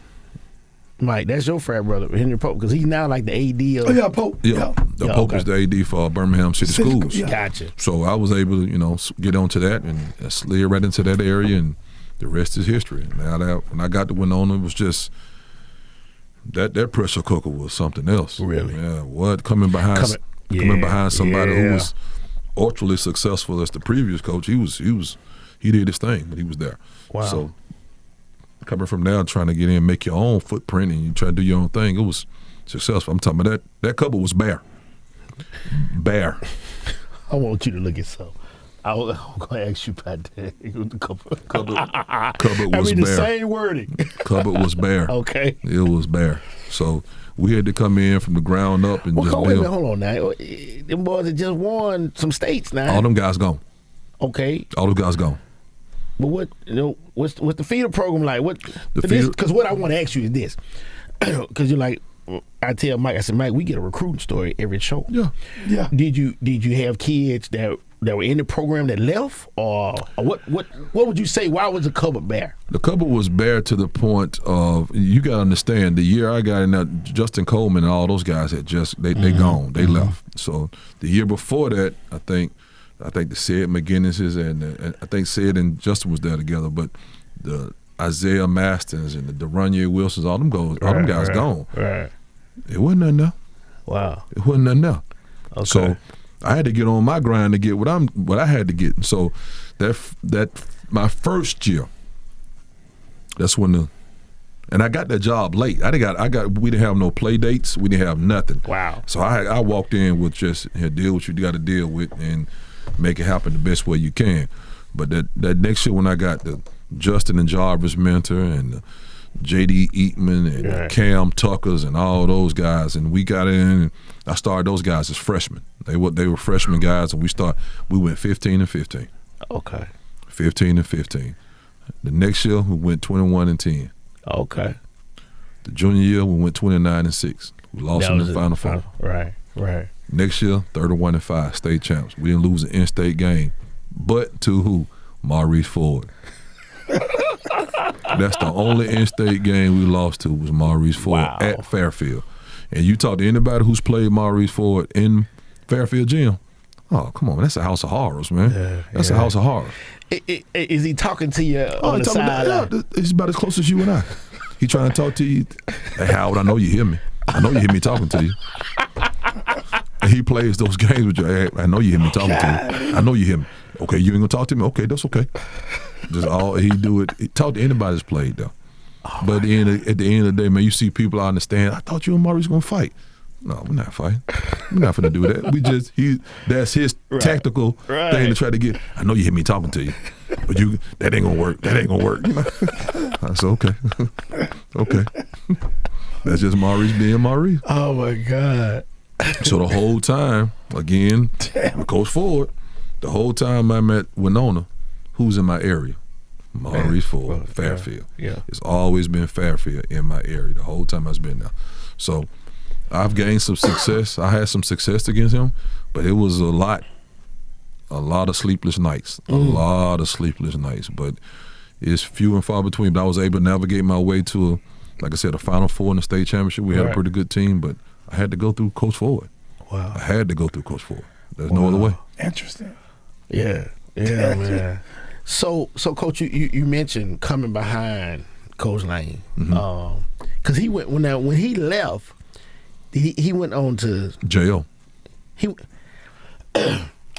Mike. That's your frat brother, Henry Pope, because he's now like the AD of. Oh yeah, Pope. Yeah, Pope is the AD for Birmingham City Schools. Yeah. Gotcha. So I was able to get onto that and slid right into that area, and the rest is history. Now that when I got to Winona, it was just that pressure cooker was something else. Really? Yeah. What coming behind somebody who was ultra successful as the previous coach? He did his thing, but he was there. Wow. So coming from there, trying to get in, make your own footprint, and you try to do your own thing, it was successful. I'm talking about that cupboard was bare. Bare. I want you to look at something. I was going to ask you about that. The Cupboard was the bare. same wording. Cupboard was bare. Okay. It was bare. So we had to come in from the ground up and just wait a build. minute, hold on now. Them boys have just won some states now. All them guys gone. Okay. All those guys gone. But what's the feeder program like? feeder- Because what I want to ask you is this. Because you're like, I tell Mike, I said, Mike, we get a recruiting story every show. Yeah. Yeah. Did you have kids that were in the program that left, or what would you say? Why was the cupboard bare? The cupboard was bare to the point of, you got to understand, the year I got in there, Justin Coleman and all those guys had they gone, they left. So the year before that, I think the Sid McGinnises and I think Sid and Justin was there together, but the Isaiah Mastons and the Duranye Wilsons, all them guys gone. Right. It wasn't nothing there. Wow. It wasn't nothing there. Okay. So I had to get on my grind to get what I had to get. And so that my first year, that's when and I got that job late. We didn't have no play dates. We didn't have nothing. Wow. So I walked in with just deal what you got to deal with and make it happen the best way you can. But that next year when I got the Justin and Jarvis mentor and the J.D. Eatman and the Cam Tuckers and all those guys, and we got in, and I started those guys as freshmen. They were freshman guys, and we went 15-15. Okay. 15-15. The next year we went 21-10. Okay. The junior year we went 29-6. We lost in the Final Four. Right. Next year 31-5, state champs. We didn't lose an in-state game, but to who? Maurice Ford. That's the only in-state game we lost to was Maurice Ford at Fairfield. And you talk to anybody who's played Maurice Ford in Fairfield Gym, oh, come on, that's a house of horrors, man. That's a house of horrors. Is he talking to you on the side? He's about as close as you and I. He trying to talk to you. Hey, Howard, I know you hear me. I know you hear me talking to you. And he plays those games with you. Hey, I know you hear me talking to you. I know you hear me. Okay, you ain't gonna talk to me? Okay, that's okay. Just all he do it. He talk to anybody that's played though. But at the end of the day, man, you see people. I understand. I thought you and Maurice gonna fight. No, we're not fighting. We're not gonna do that. That's his tactical thing to try to get. I know you hear me talking to you, but that ain't gonna work. That ain't gonna work. I said okay, okay. That's just Maurice being Maurice. Oh my God. So the whole time, again, Coach Ford. The whole time I'm at Winona, who's in my area? Maurice Ford, Fairfield. Yeah. It's always been Fairfield in my area the whole time I've been there. So I've gained some success. I had some success against him, but it was a lot of sleepless nights. A lot of sleepless nights. But it's few and far between. But I was able to navigate my way to, like I said, a Final Four in the state championship. We had a pretty good team, but I had to go through Coach Ford. Wow. I had to go through Coach Ford. There's no other way. Interesting. Yeah, man. So Coach, you mentioned coming behind Coach Lane, because he went when he left, he went on to J.O.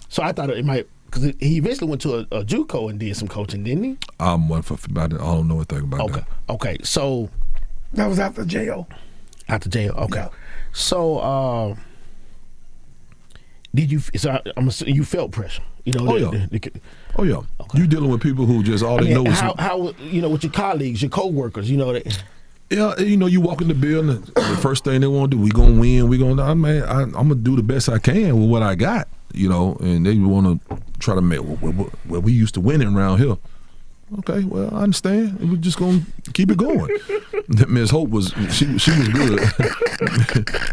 So I thought it might because he eventually went to a JUCO and did some coaching, didn't he? I'm one for about it. I don't know anything about Okay. that. Okay. So That was after jail. after jail. Okay. Yeah. So did you? So I'm assuming you felt pressure. You know. Oh, yeah. Oh yeah, you dealing with people who just all they know is how you know with your colleagues, your coworkers. You know that. yeah. You know, you walk in the building, the first thing they want to do, we gonna win. We gonna. I'm gonna do the best I can with what I got. You know, and they want to try to make well, we used to winning around here. Okay, well, I understand. We're just gonna keep it going. Ms. Hope was she was good.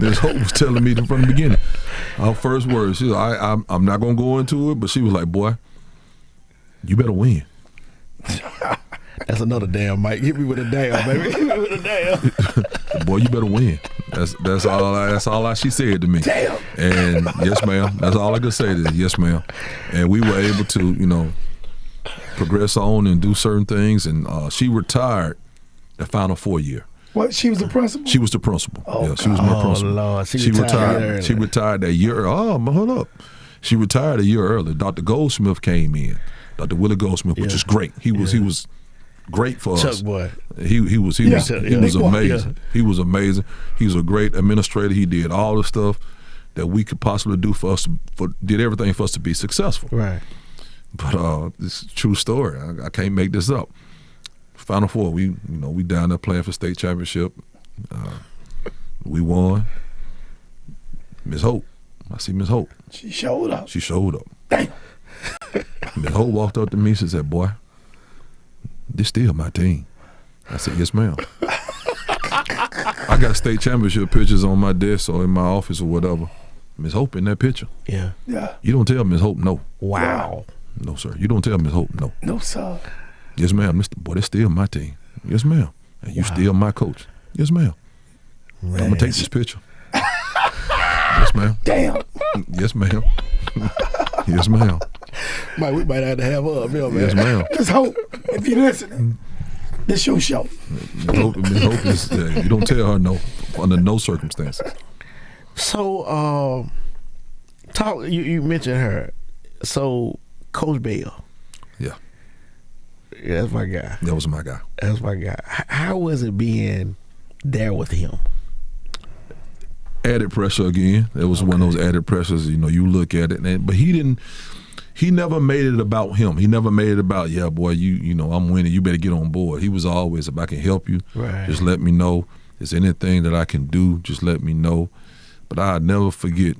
Ms. Hope was telling me from the beginning. Our first words, she was, I'm not gonna go into it, but she was like, "Boy, you better win." That's another damn, Mike. Hit me with a damn, baby. Hit me with a damn. Boy, you better win. That's all she said to me. Damn. And yes, ma'am. That's all I could say to yes, ma'am. And we were able to, you know, progress on and do certain things. And she retired the Final Four year. What? She was the principal. She was the principal. Oh, yeah, she was my Oh, principal. Lord. She retired. She retired that year. Oh, hold up. She retired a year early. Dr. Goldsmith came in. Dr. Willie Goldsmith, which is great. He was great for Chuck us. boy. He was amazing. He was amazing. He was a great administrator. He did all the stuff that we could possibly do for us. Did everything for us to be successful. Right. But this is a true story. I can't make this up. Final Four. We down there playing for state championship. We won. Miss Hope. I see Miss Hope. She showed up. She showed up. Damn. Miss Hope walked up to me. She said, "Boy, this still my team." I said, "Yes, ma'am." I got state championship pictures on my desk or in my office or whatever. Miss Hope in that picture. Yeah. Yeah. You don't tell Miss Hope no. Wow. No, sir. You don't tell Miss Hope no. No, sir. Yes, ma'am. Boy, that's still my team. Yes, ma'am. And you still my coach. Yes, ma'am. I'm gonna take this picture. Yes, ma'am. Damn. Yes, ma'am. Yes, ma'am. Mike, we might have to have her up here, man. Yes, ma'am. Just hope if you're listening, this your show. Miss Hope is, you don't tell her no under no circumstances. So, talk. You mentioned her. So, Coach Bell. Yeah. Yeah, that's my guy. That was my guy. That's my guy. How was it being there with him? Added pressure again. It was one of those added pressures. You know, you look at it, but he never made it about him. He never made it about, yeah, boy, you know, I'm winning. You better get on board. He was always, if I can help you, just let me know. Is there anything that I can do? Just let me know. But I'll never forget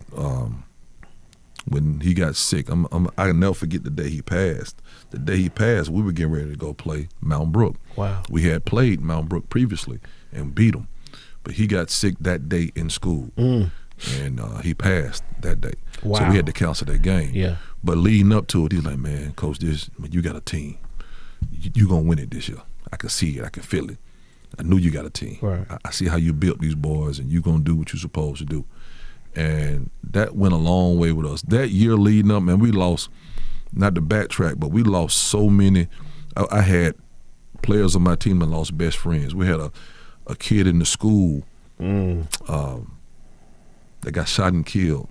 when he got sick. I'll never forget the day he passed. The day he passed, we were getting ready to go play Mount Brook. Wow. We had played Mount Brook previously and beat him. But he got sick that day in school, and he passed that day. Wow. So we had to cancel that game. Yeah. But leading up to it, he's like, "Man, Coach, you got a team. You gonna win it this year. I can see it. I can feel it. I knew you got a team. Right. I see how you built these boys, and you gonna do what you're supposed to do." And that went a long way with us. That year leading up, man, we lost. Not to backtrack, but we lost so many. I had players on my team that lost best friends. We had a kid in the school that got shot and killed,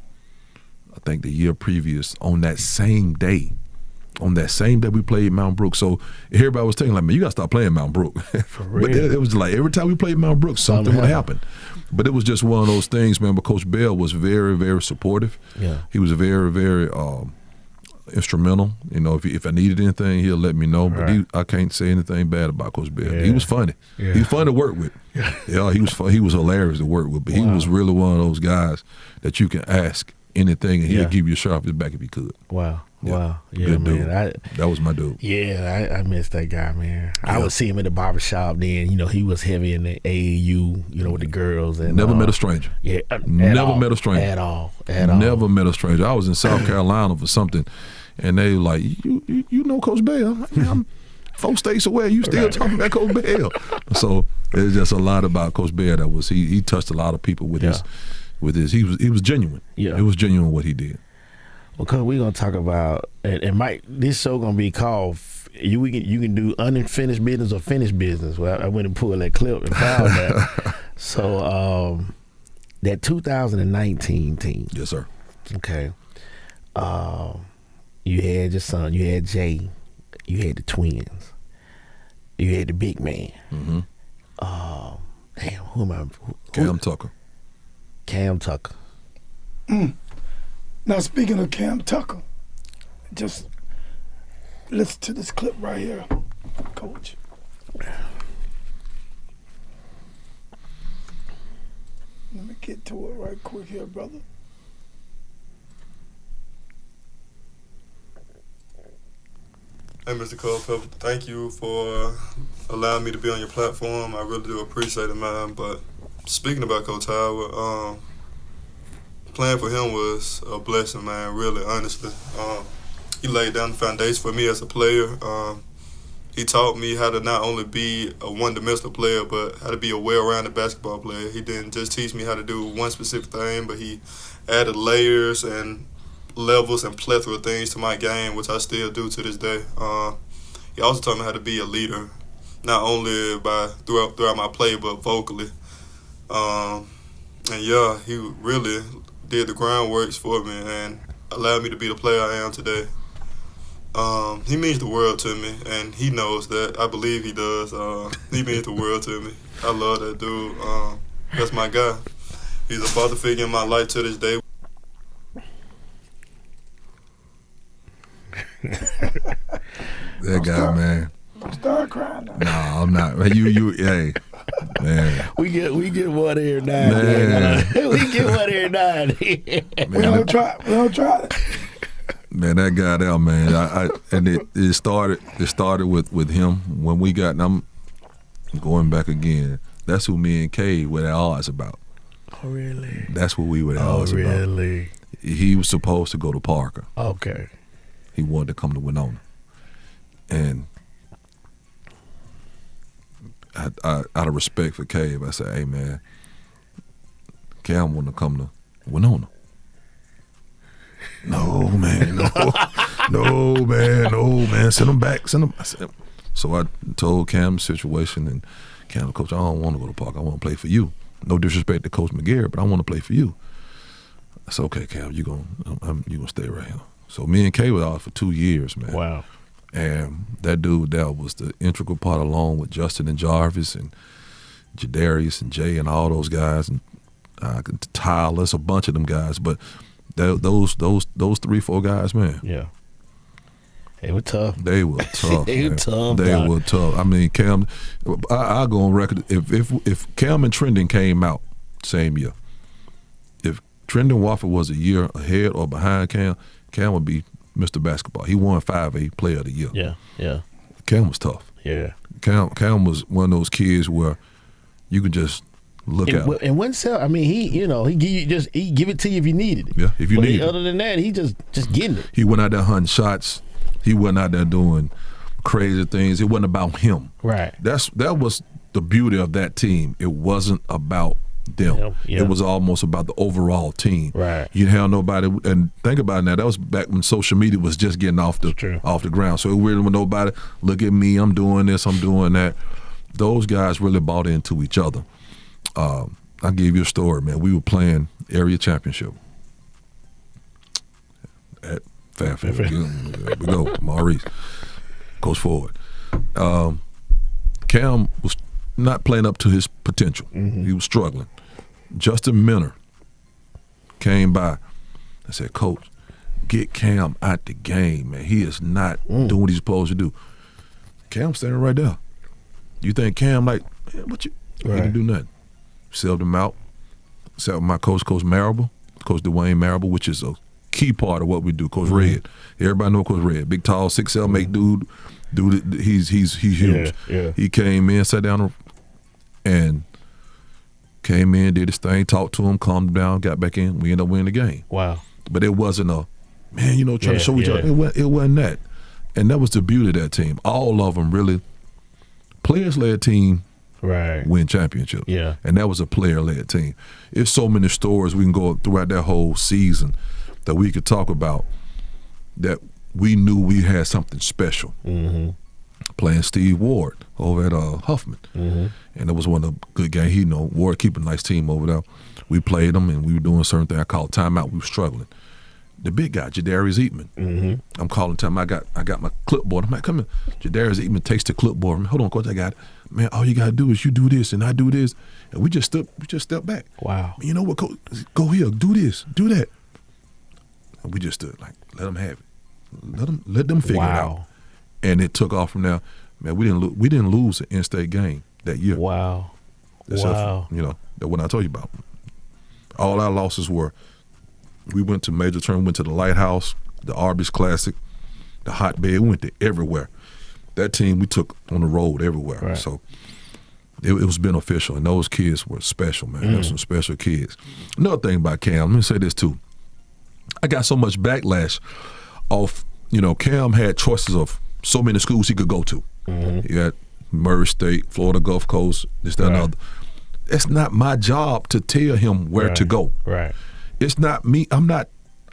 I think the year previous, on that same day. On that same day we played Mount Brook. So everybody was telling like, man, you got to stop playing Mount Brook. For real. But it was like every time we played Mount Brook, something would happen. But it was just one of those things, man. But Coach Bell was very, very supportive. Yeah. He was very, very instrumental. You know, if I needed anything, he'll let me know. But I can't say anything bad about Coach Bell. Yeah. He was funny. Yeah. He was fun to work with. Yeah, he was fun. He was hilarious to work with. But he was really one of those guys that you can ask anything and he'll give you a shot off his back if he could. Wow. Yeah. Wow. Yeah, Good man. dude. That was my dude. Yeah, I miss that guy, man. I would see him in the barbershop then. You know, he was heavy in the AAU, you know, with the girls. And Never met a stranger. Yeah. Never met a stranger. At all. Never met a stranger. I was in South Carolina for something, and they were like, you know Coach Bell. I'm 4 states away. You still talking about Coach Bell. So there's just a lot about Coach Bell that was, he touched a lot of people with his, he was genuine. Yeah. It was genuine what he did. Well, cause we're gonna talk about, and Mike, this show gonna be called you can do unfinished business or finished business. Well, I went and pulled that clip and found that. So that 2019 team. Yes, sir. Okay. You had your son. You had Jay. You had the twins. You had the big man. Mm-hmm. Damn, who am I? Cam Tucker. Cam Tucker. Now, speaking of Cam Tucker, just listen to this clip right here, Coach. Let me get to it right quick here, brother. Hey, Mr. Culpepper, thank you for allowing me to be on your platform. I really do appreciate it, man. But speaking about Coach Howard, playing for him was a blessing, man, really, honestly. He laid down the foundation for me as a player. He taught me how to not only be a one-dimensional player, but how to be a well-rounded basketball player. He didn't just teach me how to do one specific thing, but he added layers and levels and plethora of things to my game, which I still do to this day. He also taught me how to be a leader, not only throughout my play, but vocally. And yeah, he really did the groundworks for me and allowed me to be the player I am today. He means the world to me, and he knows that. I believe he does. He means the world to me. I love that dude. That's my guy. He's a father figure in my life to this day. That guy, man. Don't start crying now. No, I'm not. Man, hey, man. We get one every now and Man. then. We get one every now and then. We don't try it. Man, that guy there, man. And it started with him when we got. And I'm going back again. That's who me and Kay were at odds about. Oh, really? That's what we were at odds about. Oh, really? He was supposed to go to Parker. Okay. He wanted to come to Winona, and out of respect for Cave, I said, "Hey, man, Cam want to come to Winona." No, man, no, man. Send him back. Send him. So I told Cam the situation, and Cam, Coach, I don't want to go to Park. I want to play for you. No disrespect to Coach McGarrett, but I want to play for you. I said, okay, Cam, you gonna stay right here. So me and Kay were out for 2 years, man. Wow. And that dude, that was the integral part, along with Justin and Jarvis and Jadarius and Jay and all those guys, and Tyler, a bunch of them guys. But those 3-4 guys, man. Yeah. They were tough. They were tough. They were man. tough. They were tough. I mean, Cam, I go on record. If Cam and Trendon came out same year, if Trendon Wofford was a year ahead or behind Cam would be Mr. Basketball. He won 5A Player of the Year. Yeah, yeah. Cam was tough. Yeah. Cam was one of those kids where you could just look at him. And when sell, I mean, he give it to you if you needed it. Yeah, if you needed it. Other than that, he just getting it. He went out there hunting shots. He wasn't out there doing crazy things. It wasn't about him. Right. That was the beauty of that team. It wasn't about them. Yeah. It was almost about the overall team. Right. You didn't have nobody, and think about it now, that was back when social media was just getting off the ground. So it really was nobody, look at me, I'm doing this, I'm doing that. Those guys really bought into each other. I'll give you a story, man. We were playing area championship at Fairfield. There we go, Maurice, Coach Ford. Cam was not playing up to his potential. Mm-hmm. He was struggling. Justin Minner came by and said, Coach, get Cam out the game, man. He is not doing what he's supposed to do. Cam's standing right there. You think Cam like, man, what you he didn't do nothing. Subbed him out. Sat with my coach, Coach Marable, Coach Dwayne Marable, which is a key part of what we do. Coach Red. Everybody know Coach Red. Big, tall, 6'7", make dude, he's huge. Yeah. He came in, sat down, and came in, did his thing, talked to him, calmed him down, got back in. We ended up winning the game. Wow. But it wasn't trying to show each other. It wasn't that. And that was the beauty of that team. All of them really, players-led team win championships. Yeah. And that was a player-led team. It's so many stories we can go throughout that whole season that we could talk about that we knew we had something special. Mm-hmm. Playing Steve Ward over at Huffman. Mm-hmm. And it was one of the good games. Ward keep a nice team over there. We played them, and we were doing certain things. I called timeout. We were struggling. the big guy, Jadarius Eatman. Mm-hmm. I'm calling time. I got my clipboard. I'm like, come here. Jadarius Eatman takes the clipboard. Hold on, coach, I got it. Man, all you gotta do is you do this and I do this, and we just stepped back. Wow. You know what, coach? Go here, do this, do that. And we just stood like, let them have it. Let them figure it out. And it took off from there. Man, we didn't lose an in-state game that year. Wow. Wow. You know, that what I told you about. All our losses were, we went to major tournament, went to the Lighthouse, the Arby's Classic, the Hotbed, we went to everywhere. That team we took on the road everywhere. Right. So it was beneficial, and those kids were special, man. Those some special kids. Another thing about Cam, let me say this too. I got so much backlash off, you know, Cam had choices of so many schools he could go to. He got Murray State, Florida Gulf Coast, this, that, and other. It's not my job to tell him where to go. Right. It's not me. I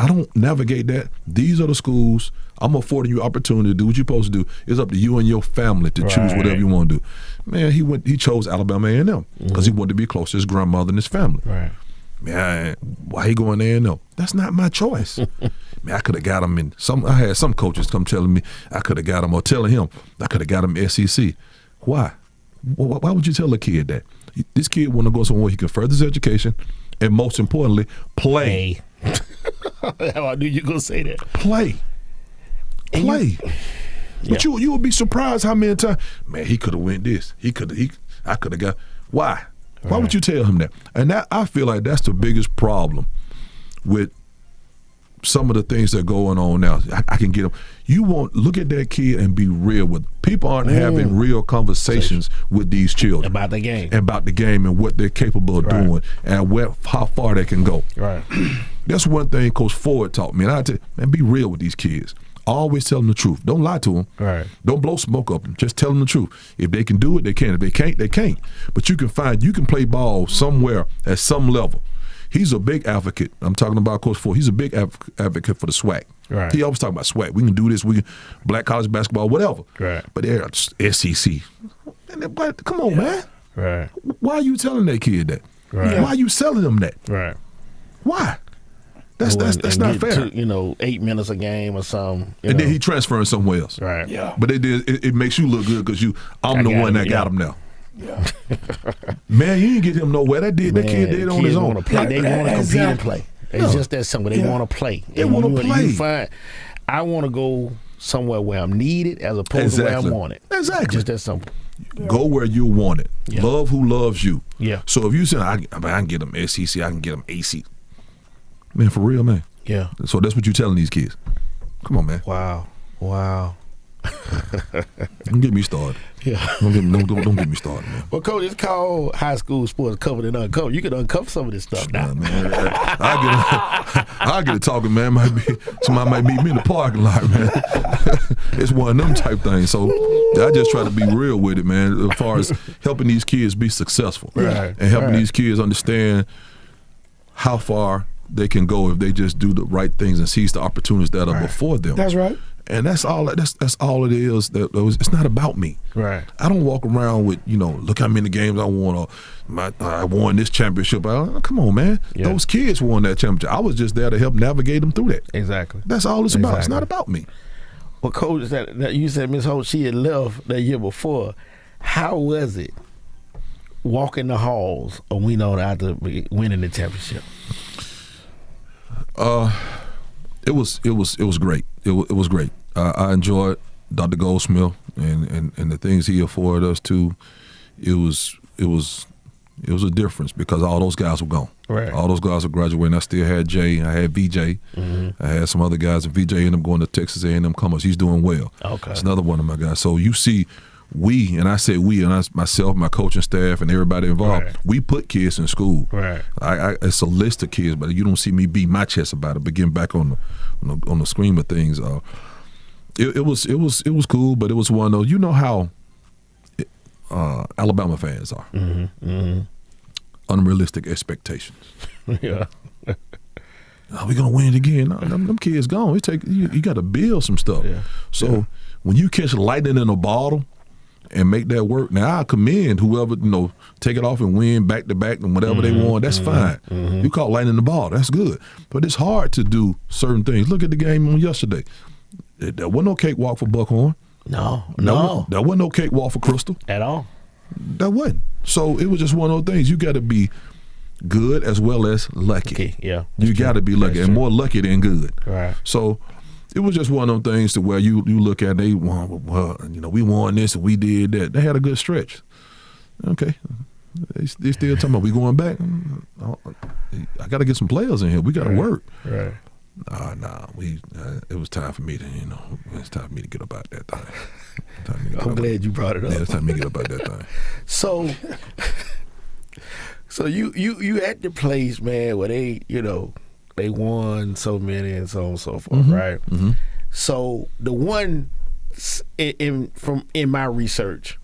don't navigate that. These are the schools. I'm affording you opportunity to do what you're supposed to do. It's up to you and your family to choose whatever you want to do. Man, he chose Alabama A&M because he wanted to be close to his grandmother and his family. Right. Man, why he going there? No, that's not my choice. Man, I could have got him in some. I had some coaches come telling me I could have got him, or telling him I could have got him SEC. Why? Why would you tell a kid that? This kid want to go somewhere he can further his education, and most importantly, play. I knew you were gonna say that. Play. But you would be surprised how many times, man, he could have went this. I could have got. Why? Why would you tell him that? And that, I feel like that's the biggest problem with some of the things that are going on now. I can get them. You look at that kid and be real with them. People aren't having real conversations with these children about the game, and what they're capable of doing, and how far they can go. Right. That's one thing Coach Ford taught me. And I tell you, man, be real with these kids. Always tell them the truth. Don't lie to them. Right. Don't blow smoke up them. Just tell them the truth. If they can do it, they can. If they can't, they can't. But you can play ball somewhere at some level. He's a big advocate. I'm talking about Coach Ford. He's a big advocate for the SWAC. Right. He always talk about SWAC. We can do this. We can black college basketball, whatever. Right. But they're SEC. Come on, man. Right. Why are you telling that kid that? Right. Why are you selling them that? Right. Why? That's not fair. 8 minutes a game or something. And then he transferring somewhere else. Right. Yeah. But it makes you look good because I'm the one that got him now. Yeah. Man, you didn't get him nowhere. That kid did on his own. Play. They want to compete and play. It's just that simple. They want to play. They want to play. I want to go somewhere where I'm needed as opposed to where I'm wanted. Exactly. Just that simple. Go where you want it. Yeah. Love who loves you. Yeah. So if you say I can get them SEC, I can get them AC. Man, for real, man. Yeah. So that's what you're telling these kids. Come on, man. Wow. Don't get me started. Yeah. Don't get me started, man. Well, Coach, it's called high school sports covered and uncovered. You can uncover some of this stuff now. Nah, man. I get it talking, man. Somebody might meet me in the parking lot, man. It's one of them type things. So I just try to be real with it, man, as far as helping these kids be successful. Right. And helping these kids understand how far they can go if they just do the right things and seize the opportunities that are before them. That's right. And that's all it is. It's not about me. Right. I don't walk around with, look how many games I won, or I won this championship. Come on, man. Yeah. Those kids won that championship. I was just there to help navigate them through that. Exactly. That's all it's about. It's not about me. Well, Coach, that you said Miss Holt, she had left that year before. How was it walking the halls of Winona after winning the championship? It was great. It was great. I enjoyed Dr. Goldsmith and the things he afforded us to. It was a difference because all those guys were gone. Right. All those guys were graduating. I still had Jay. I had VJ. I had some other guys, and VJ ended up going to Texas A&M Commerce. He's doing well. Okay. That's another one of my guys. So you see, and I say we, and myself, my coaching staff, and everybody involved, we put kids in school. Right. It's a list of kids, but you don't see me beat my chest about it. But getting back on the screen of things, it was cool, but it was one of those. You know how Alabama fans are. Unrealistic expectations. Yeah. We're gonna win it again. No, them kids gone. You got to build some stuff. Yeah. So when you catch lightning in a bottle, and make that work. Now I commend whoever, take it off and win back to back and whatever they want. That's fine. You caught lightning the ball. That's good. But it's hard to do certain things. Look at the game on yesterday. There wasn't no cakewalk for Buckhorn. No. There wasn't no cakewalk for Crystal. At all. That wasn't. So it was just one of those things. You got to be good as well as lucky. Okay, yeah. You got to be lucky, and more lucky than good. Right. So it was just one of those things to where you look at, they won, well, we won this and we did that. They had a good stretch. Okay. They still talking about we going back. I got to get some players in here. We got to work. Right. It was time for me to, it's time for me to get about that thing. I'm glad you brought it up. Yeah, it's time for me to get about that thing. So you at the place, man, where they won so many and so on and so forth, right? Mm-hmm. So the one in my research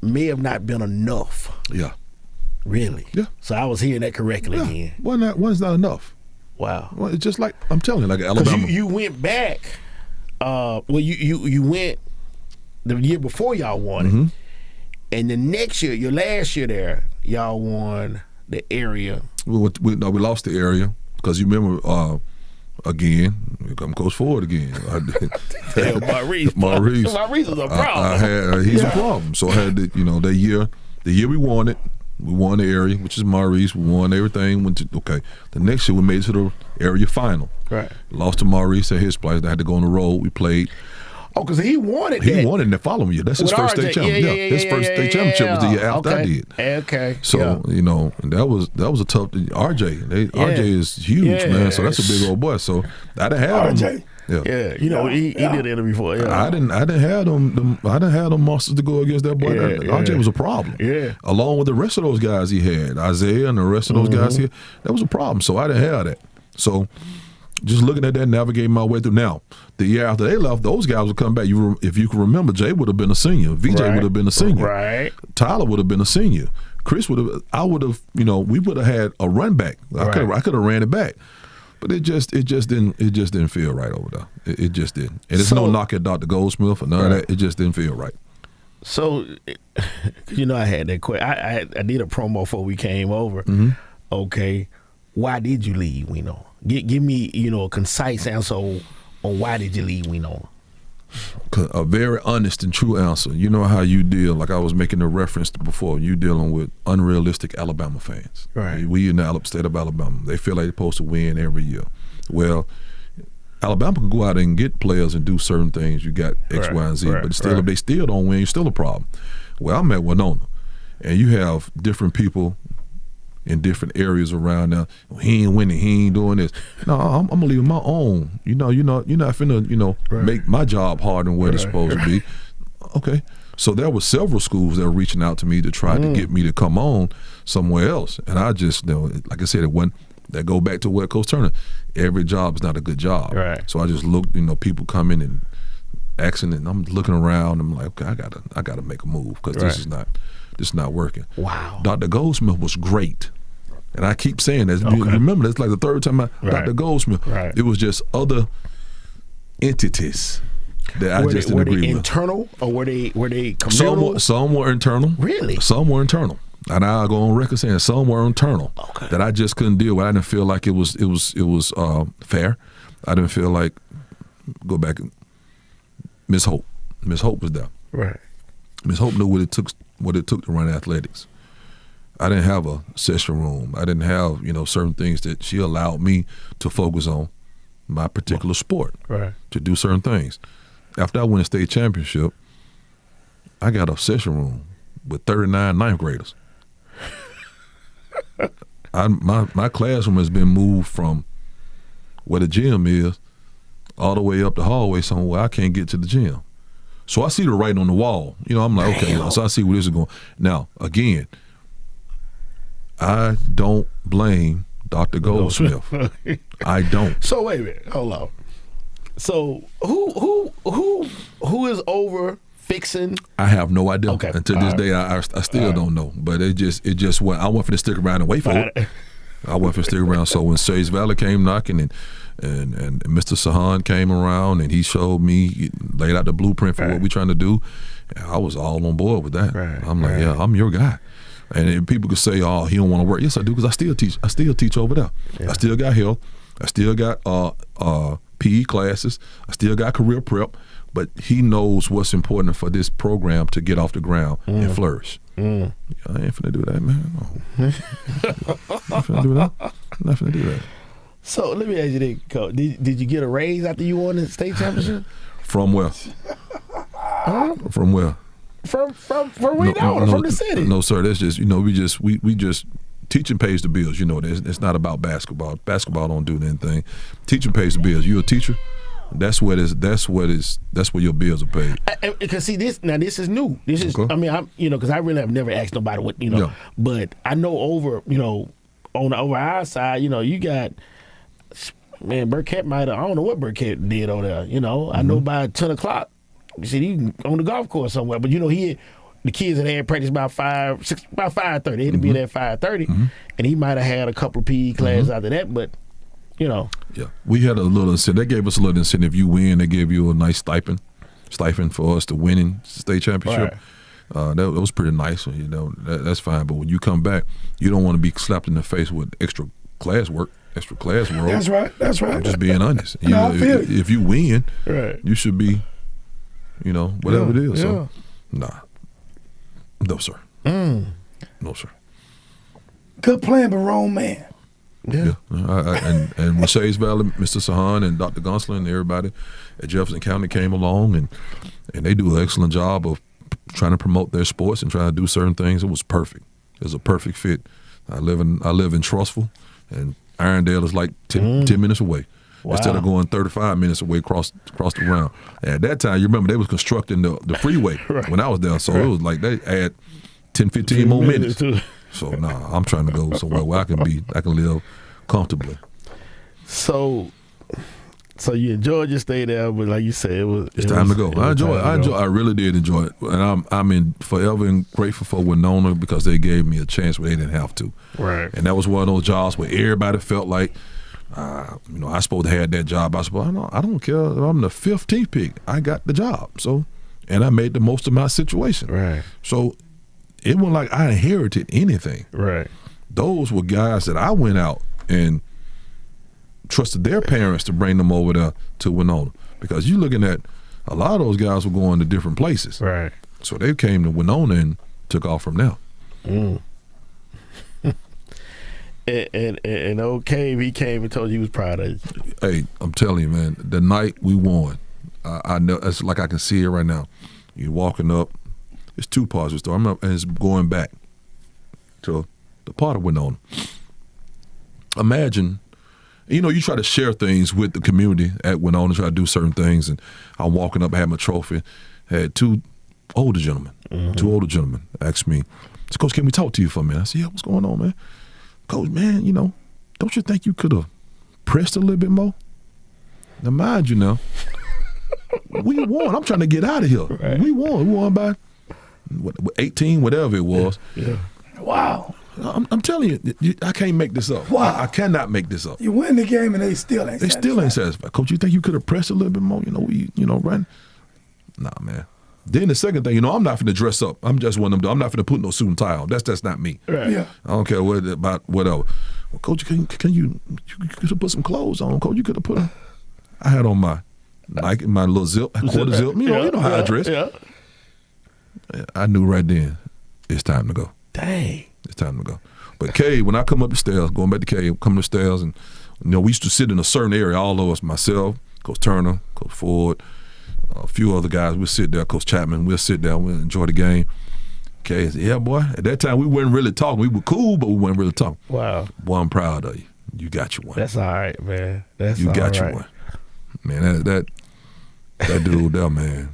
may have not been enough. Yeah. Really? Yeah. So I was hearing that correctly then. One's not enough. Wow. Well, it's just like I'm telling you, like Alabama. You went back. You went the year before y'all won it, and the next year, your last year there, y'all won the area. We lost the area because you remember. Again, I'm Coach Ford again. Maurice. Maurice is a problem. He's a problem. So I had the year we won it. We won the area, which is Maurice. We won everything. The next year we made it to the area final. Right. Lost to Maurice at his place. They had to go on the road. We played. Oh, because he won it. He won it in the following year. That's his first state championship. His first state championship was the year after I did. Okay. So and that was a tough. RJ is huge, man. So that's a big old boy. So I didn't have RJ. Yeah. He did an interview for it. I didn't have them monsters to go against that boy. RJ was a problem. Yeah. Along with the rest of those guys he had, Isaiah and the rest of those guys here, that was a problem. So I didn't have that. So just looking at that, navigating my way through. Now, the year after they left, those guys would come back. If you can remember, Jay would have been a senior. VJ would have been a senior. Right. Tyler would have been a senior. Chris would have. I would have. We would have had a run back. I could have ran it back. But it just didn't feel right over there. It just didn't. And it's no knock at Dr. Goldsmith or none of that. It just didn't feel right. So, I had that question. I did a promo before we came over. Okay, why did you leave Winona? Give me a concise answer on why did you leave Winona? A very honest and true answer. You know how you deal, like I was making a reference to before, you dealing with unrealistic Alabama fans. Right. We in the state of Alabama. They feel like they're supposed to win every year. Well, Alabama can go out and get players and do certain things. You got X, Y, and Z, but still, if they still don't win, you're still a problem. Well, I'm at Winona, and you have different people in different areas around now. He ain't winning. He ain't doing this. No, I'm gonna leave my own. You're not finna make my job harder than what it's supposed to be. Okay. So there were several schools that were reaching out to me to try to get me to come on somewhere else, and I just like I said, it wasn't. That go back to what Coach Turner. Every job is not a good job. Right. So I just looked. people coming and asking, and I'm looking around. I'm like, okay, I gotta make a move because this is not working. Wow. Dr. Goldsmith was great. And I keep saying that. Okay. Remember, that's like the third time Dr. Goldsmith. Right. It was just other entities that I just didn't agree with. Were they internal or were they communal? Some were internal. Really? Some were internal. And I go on record saying some were internal. Okay. That I just couldn't deal with. I didn't feel like it was fair. I didn't feel like go back. Miss Hope was there. Right. Miss Hope knew what it took to run athletics. I didn't have a session room. I didn't have, certain things that she allowed me to focus on my particular sport, to do certain things. After I won a state championship, I got a session room with 39 ninth graders. My classroom has been moved from where the gym is all the way up the hallway somewhere I can't get to the gym. So I see the writing on the wall. I'm like, okay, so I see where this is going. Now, again, I don't blame Dr. Goldsmith. I don't. So wait a minute, hold on. So who is over fixing? I have no idea. Okay. Until this day, I still don't know. But it just went. I went for to stick around and wait for it. I went for to stick around. So when Shays Valley came knocking and Mr. Sahan came around and he showed me, laid out the blueprint for what we're trying to do, And I was all on board with that. Right, I'm like, right. yeah, I'm your guy. And then people could say, oh, he don't want to work. Yes, I do, because I still teach. I still teach over there. Yeah. I still got health. I still got PE classes. I still got career prep. But he knows what's important for this program to get off the ground and flourish. I ain't finna do that, man. No. I ain't finna do that. I'm not finna do that. So let me ask you this, Coach. Did you get a raise after you won the state championship? From where? From where? From where from the city? No, sir. That's just, we just teaching pays the bills. It's not about basketball. Basketball don't do anything. Teaching pays the bills. You're a teacher. That's where your bills are paid. Because see this is new. This is Okay. I mean because I really have never asked nobody what Yeah. but I know over over our side you got. Man, Burkett I don't know what Burkett did over there. I know by 10 o'clock, you see, he on the golf course somewhere. But the kids had practice about 5:30. They had to be there at 5:30, and he might have had a couple of PE classes after that. But Yeah, we had a little incentive. They gave us a little incentive. If you win, they gave you a nice stipend for us to winning state championship. Right. That was pretty nice. That's fine. But when you come back, you don't want to be slapped in the face with extra class work. That's right. I'm just being honest. No, I feel you. If you win, right. you should be, whatever it is. So, no, sir. No, sir. Good plan, but wrong man. Yeah. And Mercedes Valley, Mr. Sahan and Dr. Gonsolin and everybody at Jefferson County came along, and they do an excellent job of trying to promote their sports and trying to do certain things. It was perfect. It was a perfect fit. I live in Trustful, and Irondale is like 10 minutes away. Wow. Instead of going 35 minutes away across the round. At that time, you remember they was constructing the freeway when I was there, so it was like they add 10, 15 more minutes. So I'm trying to go somewhere where I can live comfortably. So you enjoyed your stay there, but like you said, It's time to go. I really did enjoy it, and I'm forever grateful for Winona because they gave me a chance where they didn't have to. Right. And that was one of those jobs where everybody felt like, I supposed to have that job. I don't care. I'm the 15th pick. I got the job. So, and I made the most of my situation. Right. So, it wasn't like I inherited anything. Right. Those were guys that I went out and trusted their parents to bring them over there to Winona, because you're looking at a lot of those guys were going to different places. Right. So they came to Winona and took off from there. And old Cave, he came and told you he was proud of you. Hey, I'm telling you, man, the night we won, I know it's like I can see it right now. You're walking up. It's two parts of the story. I'm up, and it's going back to the part of Winona. Imagine, you try to share things with the community at Winona, try to do certain things, and I'm walking up, I had my trophy, had two older gentlemen asked me, Coach, can we talk to you for a minute? I said, yeah, what's going on, man? Coach, man, don't you think you could have pressed a little bit more? Now, mind you now, we won. I'm trying to get out of here. Right. We won by 18, whatever it was. Yeah. Wow. I'm telling you, I can't make this up. Wow. I cannot make this up. You win the game and they still ain't satisfied. Coach, you think you could have pressed a little bit more? Right? Nah, man. Then the second thing, I'm not finna dress up. I'm just one of them. I'm not finna put no suit and tie on. That's not me. Right. Yeah. I don't care about whatever. Well, Coach, can you could have put some clothes on, Coach. You could have put them. I had on my Nike, my little zip, quarter zip. You know how I dress. Yeah. I knew right then, it's time to go. Dang. It's time to go. But Cade, when I come up the stairs, going back to Cade, coming up the stairs, and we used to sit in a certain area, all of us, myself, Coach Turner, Coach Ford, a few other guys, we'll sit there, Coach Chapman, we'll sit there, we'll enjoy the game. Cade said, yeah, boy, at that time we weren't really talking. We were cool, but we weren't really talking. Wow. Boy, I'm proud of you. You got your one. That's all right, man. You got your one. Man, that dude there, man,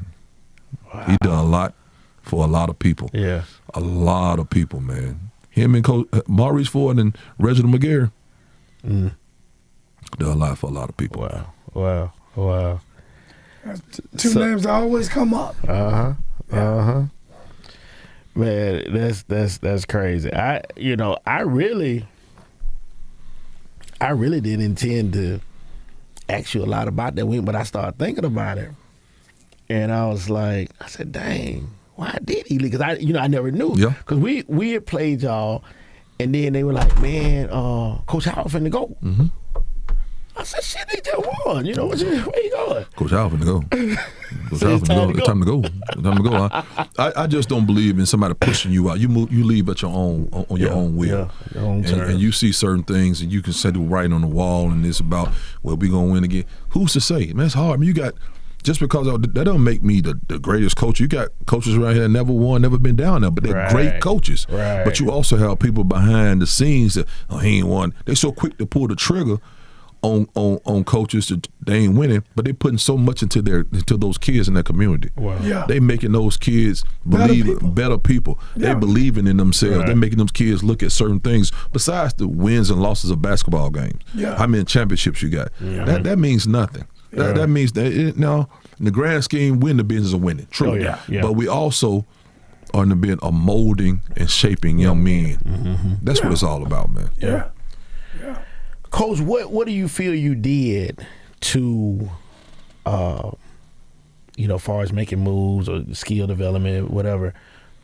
he done a lot for a lot of people. Yeah. A lot of people, man. Him and Coach Maurice Ford and Reginald McGarry done a lot for a lot of people. Wow. Two names always come up. Man, that's crazy. I really didn't intend to ask you a lot about that win, but I started thinking about it. And I was like, I said, dang, why did he leave? Because I never knew. Yeah. Because we had played y'all, and then they were like, man, Coach Howard finna go. Mm-hmm. I said, shit, they just won. You know, where you going? Coach Howard finna go. Coach So Howard it's finna go. time to go. It's time to go. I just don't believe in somebody pushing you out. You leave at your own on your own will. Yeah, your own terms. And you see certain things, and you can say the writing on the wall, and it's about, well, we gonna win again. Who's to say? Man, it's hard. I mean, you got, just because that don't make me the greatest coach. You got coaches around here that never won, never been down there, but they're great coaches. Right. But you also have people behind the scenes that, he ain't won. They so quick to pull the trigger on coaches that they ain't winning, but they putting so much into those kids in their community. Wow. Yeah. They making those kids believe better people. Yeah. They believing in themselves. Right. They making those kids look at certain things besides the wins and losses of basketball games. Yeah. How many championships you got? Yeah. That means nothing. That means that in the grand scheme, we're in the business of winning. True. Oh, yeah. Yeah. But we also are in the business of molding and shaping young men. Mm-hmm. That's what it's all about, man. Yeah. Coach, what do you feel you did to, far as making moves or skill development, whatever,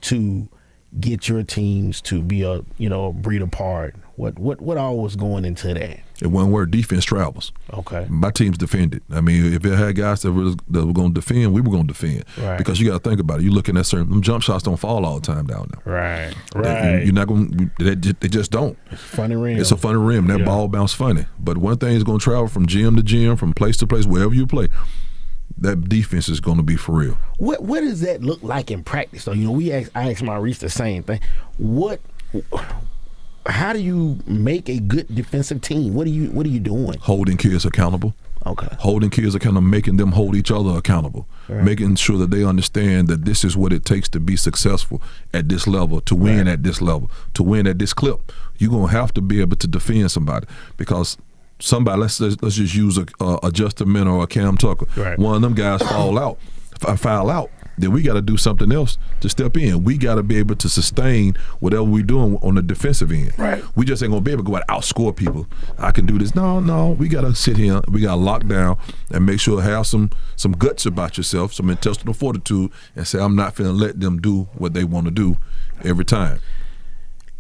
to get your teams to be a breed apart? What all was going into that? In one word, defense travels. Okay. My team's defended. I mean, if it had guys that were going to defend, we were going to defend. Right. Because you got to think about it. You're looking at them jump shots don't fall all the time down there. Right. You're not going. They just don't. Funny rim. It's a funny rim. That ball bounce funny. But one thing is going to travel from gym to gym, from place to place, wherever you play. That defense is going to be for real. What does that look like in practice? So I asked Maurice the same thing. How do you make a good defensive team? What are you doing? Holding kids accountable. Okay. Holding kids accountable, making them hold each other accountable, making sure that they understand that this is what it takes to be successful at this level, to win at this level, to win at this clip. You're gonna have to be able to defend somebody because somebody. Let's just use a Justin Minner or a Cam Tucker. Right. One of them guys foul out. Then we got to do something else to step in. We got to be able to sustain whatever we're doing on the defensive end. Right. We just ain't going to be able to go out and outscore people. I can do this. No. We got to sit here. We got to lock down and make sure have some guts about yourself, some intestinal fortitude, and say, I'm not finna let them do what they want to do every time.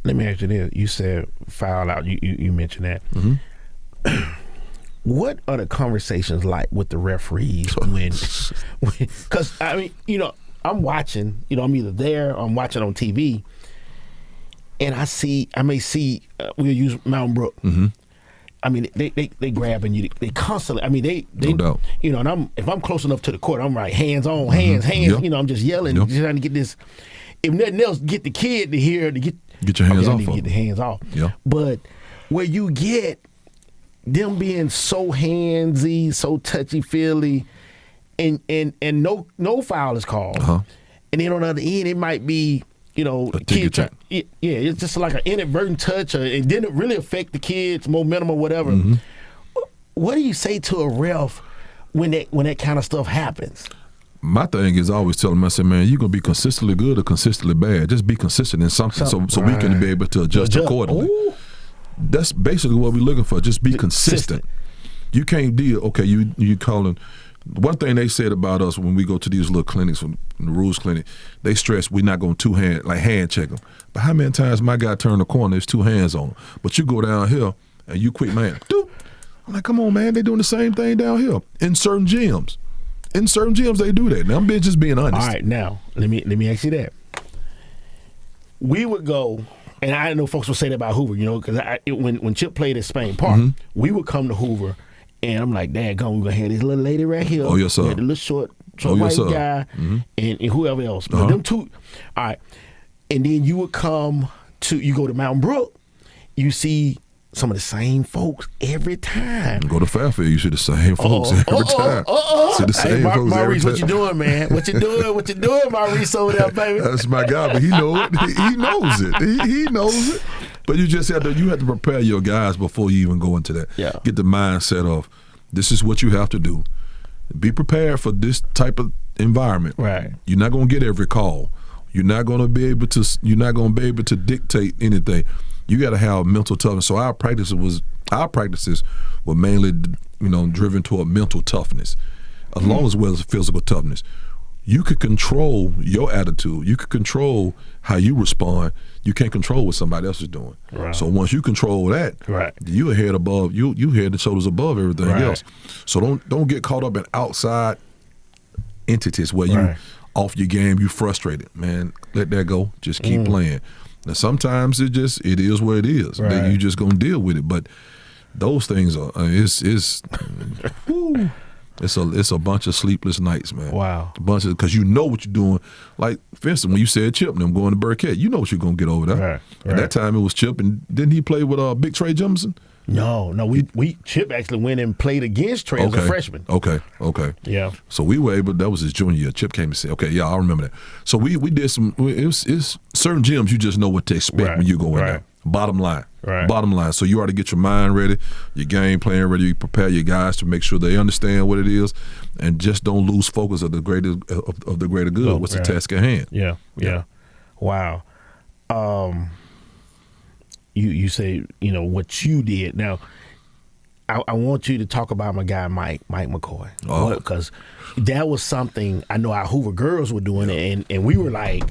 Let me ask you this. You said foul out. You mentioned that. Mm-hmm. What are the conversations like with the referees when because I mean, I'm watching, I'm either there or I'm watching on TV, and I may see we'll use Mountain Brook. Mm-hmm. I mean, they grabbing you. They constantly. I mean, they no doubt. And if I'm close enough to the court, I'm right, hands on, hands. Yep. I'm just yelling, Yep. just trying to get this. If nothing else, get the kid to hear to get your hands I off need to of get the them. hands off. Yeah. But where you get them being so handsy, so touchy-feely, and no foul is called. Uh-huh. And then on the other end, it might be, ticky kid tack. it's just like an inadvertent touch, it didn't really affect the kid's momentum or whatever. Mm-hmm. What do you say to a ref when that kind of stuff happens? My thing is I always tell them, I say, man, you're going to be consistently good or consistently bad. Just be consistent in something so we can be able to adjust accordingly. Ooh. That's basically what we're looking for. Just be consistent. You can't deal. Okay, you calling. One thing they said about us when we go to these little clinics, from the rules clinic, they stress we're not going to hand check them. But how many times my guy turned the corner, there's two hands on him. But you go down here and you quick, man. Doop. I'm like, come on, man. They're doing the same thing down here in certain gyms. In certain gyms, they do that. Now I'm just being honest. All right, now let me ask you that. We would go. And I know folks will say that about Hoover, because when Chip played at Spain Park, we would come to Hoover, and I'm like, Dad, we're going to have this little lady right here. Oh, yes, sir. The little short Oh, white yes, sir. guy, and whoever else. But them two, all right. And then you would you go to Mountain Brook, you see some of the same folks every time. Go to Fairfield, you see the same folks every time. See the same folks Maurice, every what you time. doing, man? What you doing, Maurice, over there, baby? That's my guy, but he knows it. He knows it. He knows it. But you just have to prepare your guys before you even go into that. Yeah. Get the mindset of this is what you have to do. Be prepared for this type of environment. Right. You're not going to get every call. You're not going to be able to dictate anything. You got to have mental toughness. So our practices were mainly driven toward mental toughness, as long as well as physical toughness. you could control your attitude. You could control how you respond. You can't control what somebody else is doing. Right. So once you control that, Right. you a head above. You head and shoulders above everything Right. else. So don't get caught up in outside entities where you Right. off your game. You frustrated, man. Let that go. Just keep playing. Now sometimes it is what it is. Right. Then you just gonna deal with it. But those things are whew. It's a bunch of sleepless nights, man. Wow. A bunch of, because you know what you're doing. Like, for instance, when you said Chip and them going to Burkett, you know what you're going to get over there. Right, At that time, it was Chip, and didn't he play with Big Trey Jemison? No, we Chip actually went and played against Trey as a freshman. Okay. Yeah. So we were able, that was his junior year. Chip came and said, okay, yeah, I remember that. So we did some, it's certain gyms you just know what to expect Right, when you go in right. there. Bottom line. Right. Bottom line. So you ought to get your mind ready, your game plan ready, you prepare your guys to make sure they understand what it is, and just don't lose focus of the greater good. Oh, What's right. the task at hand? Yeah. Wow. You say, what you did. Now, I want you to talk about my guy Mike McCoy. Oh. Because that was something I know our Hoover girls were doing, and we were like,